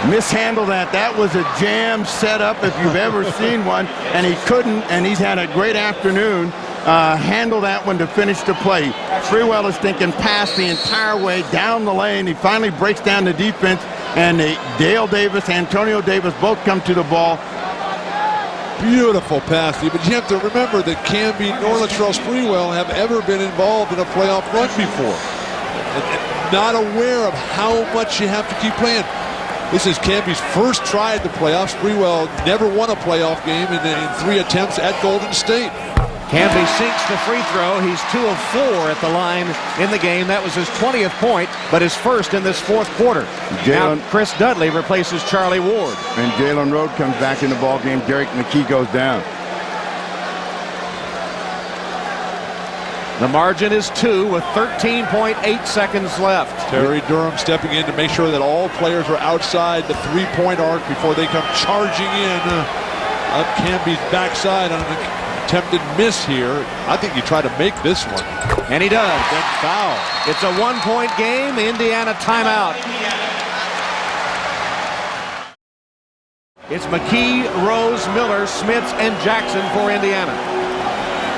Speaker 2: Mishandled that. That was a jam setup if you've ever seen one, and he couldn't, and he's had a great afternoon. Handle that one to finish the play. Sprewell is thinking pass the entire way down the lane. He finally breaks down the defense, and Dale Davis, Antonio Davis both come to the ball.
Speaker 3: Beautiful pass, but you have to remember that Camby nor Latrell Sprewell have ever been involved in a playoff run before. Not aware of how much you have to keep playing. This is Camby's first try at the playoffs. Sprewell never won a playoff game in 3 attempts at Golden State.
Speaker 1: Camby sinks the free throw. He's 2 of 4 at the line in the game. That was his 20th point, but his first in this fourth quarter. Now Chris Dudley replaces Charlie Ward.
Speaker 2: And Jalen Rode comes back in the ball game. Derek McKee goes down.
Speaker 1: The margin is 2 with 13.8 seconds left.
Speaker 3: Terry Durham stepping in to make sure that all players are outside the 3-point arc before they come charging in up Camby's backside on an attempted miss here. I think you try to make this one.
Speaker 1: And he does.
Speaker 3: Then foul.
Speaker 1: It's a 1-point game. Indiana timeout. It's McKee, Rose, Miller, Smits, and Jackson for Indiana.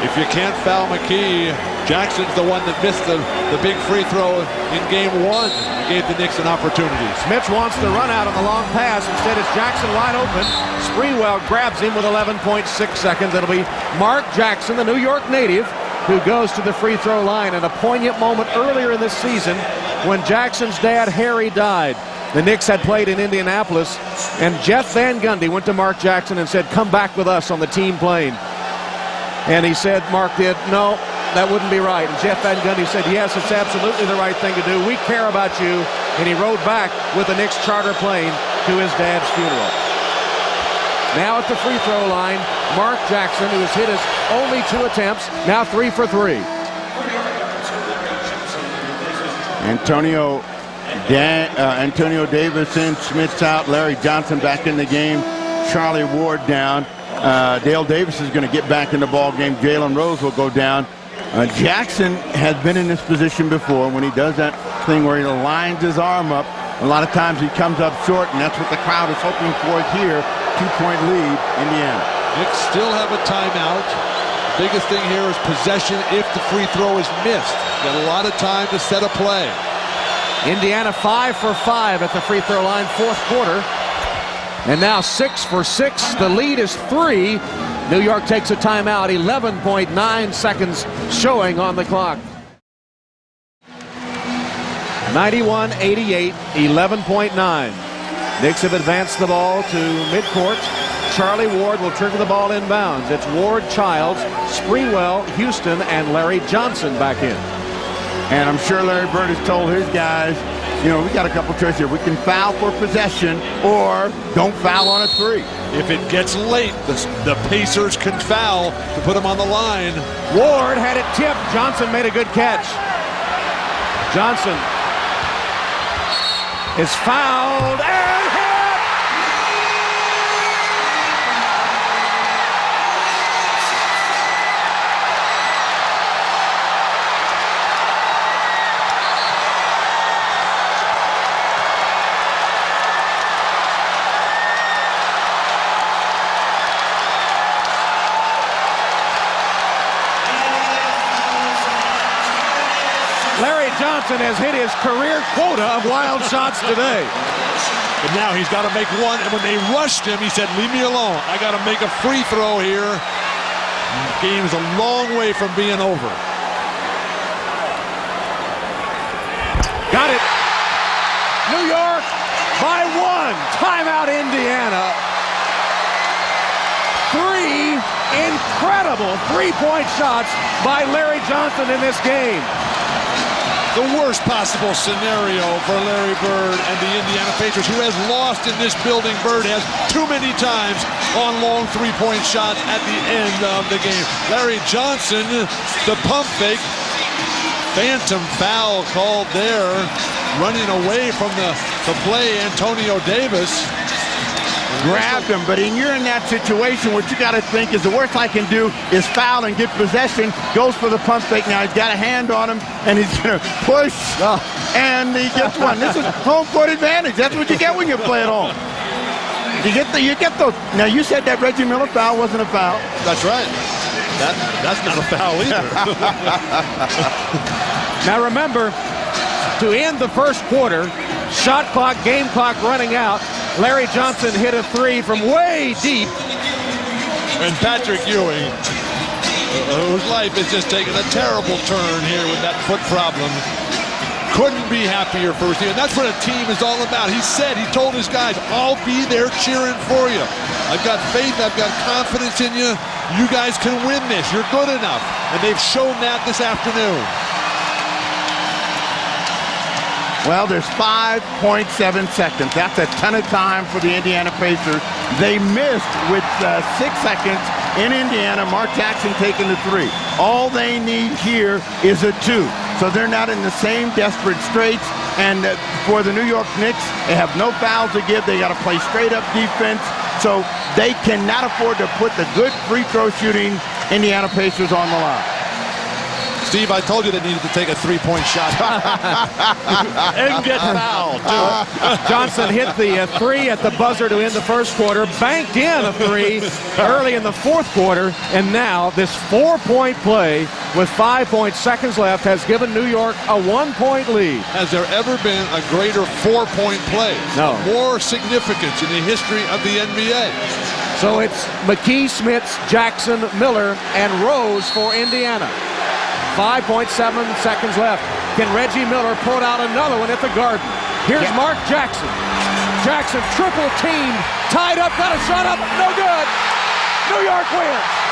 Speaker 3: If you can't foul McKee, Jackson's the one that missed the big free throw in game 1. Gave the Knicks an opportunity.
Speaker 1: Smits wants the run out on the long pass. Instead, it's Jackson wide open. Sprewell grabs him with 11.6 seconds. It'll be Mark Jackson, the New York native, who goes to the free throw line. And a poignant moment earlier in this season when Jackson's dad, Harry, died. The Knicks had played in Indianapolis, and Jeff Van Gundy went to Mark Jackson and said, "Come back with us on the team plane." And he said, Mark did, "No, that wouldn't be right." And Jeff Van Gundy said, "Yes, it's absolutely the right thing to do. We care about you." And he rode back with the Knicks charter plane to his dad's funeral. Now at the free throw line, Mark Jackson, who has hit his only 2 attempts, now 3 for 3.
Speaker 2: Antonio Davis in, Smith's out, Larry Johnson back in the game, Charlie Ward down. Dale Davis is going to get back in the ball game. Jalen Rose will go down. Jackson has been in this position before when he does that thing where he lines his arm up. A lot of times he comes up short, and that's what the crowd is hoping for here. 2-point lead, Indiana.
Speaker 3: Knicks still have a timeout. Biggest thing here is possession if the free throw is missed. Got a lot of time to set a play.
Speaker 1: Indiana 5 for 5 at the free throw line, 4th quarter. And now 6 for 6. The lead is 3. New York takes a timeout. 11.9 seconds showing on the clock. 91-88, 11.9. Knicks have advanced the ball to midcourt. Charlie Ward will trigger the ball inbounds. It's Ward, Childs, Sprewell, Houston, and Larry Johnson back in.
Speaker 2: And I'm sure Larry Bird has told his guys, you know, we got a couple choices here. We can foul for possession or don't foul on a 3.
Speaker 3: If it gets late, the Pacers can foul to put him on the line.
Speaker 1: Ward had it tipped. Johnson made a good catch. Johnson is fouled and hit! Larry Johnson has hit his career quota of wild shots today.
Speaker 3: But now he's got to make one. And when they rushed him, he said, "Leave me alone. I got to make a free throw here." The game is a long way from being over.
Speaker 1: Got it. New York by 1. Timeout, Indiana. 3 incredible three-point shots by Larry Johnson in this game.
Speaker 3: The worst possible scenario for Larry Bird and the Indiana Pacers, who has lost in this building. Bird has too many times on long three-point shots at the end of the game. Larry Johnson, the pump fake. Phantom foul called there. Running away from the play, Antonio Davis.
Speaker 2: Grabbed him, but you're in that situation, what you got to think is the worst I can do is foul and get possession. Goes for the pump fake. Now he's got a hand on him, and he's going to push, and he gets one. This is home court advantage. That's what you get when you play at home. You get those. Now you said that Reggie Miller foul wasn't a foul.
Speaker 3: That's right. That's not a foul either.
Speaker 1: Now remember, to end the first quarter, shot clock, game clock running out. Larry Johnson hit a 3 from way deep.
Speaker 3: And Patrick Ewing, whose life is just taking a terrible turn here with that foot problem, couldn't be happier for his team. And that's what a team is all about. He told his guys, "I'll be there cheering for you. I've got faith, I've got confidence in you. You guys can win this. You're good enough." And they've shown that this afternoon.
Speaker 2: Well, there's 5.7 seconds. That's a ton of time for the Indiana Pacers. They missed with 6 seconds in Indiana. Mark Jackson taking the 3. All they need here is a 2. So they're not in the same desperate straits. And for the New York Knicks, they have no fouls to give. They got to play straight-up defense. So they cannot afford to put the good free throw shooting Indiana Pacers on the line.
Speaker 3: Steve, I told you they needed to take a three-point shot. And get fouled, too.
Speaker 1: Johnson hit the 3 at the buzzer to end the first quarter, banked in a 3 early in the fourth quarter, and now this 4-point play with 5 seconds left has given New York a 1-point lead.
Speaker 3: Has there ever been a greater 4-point play?
Speaker 1: No.
Speaker 3: More significance in the history of the NBA.
Speaker 1: So it's McKee, Smits, Jackson, Miller, and Rose for Indiana. 5.7 seconds left. Can Reggie Miller pull out another one at the Garden? Here's Mark Jackson. Jackson triple teamed, tied up, got a shot up, no good. New York wins.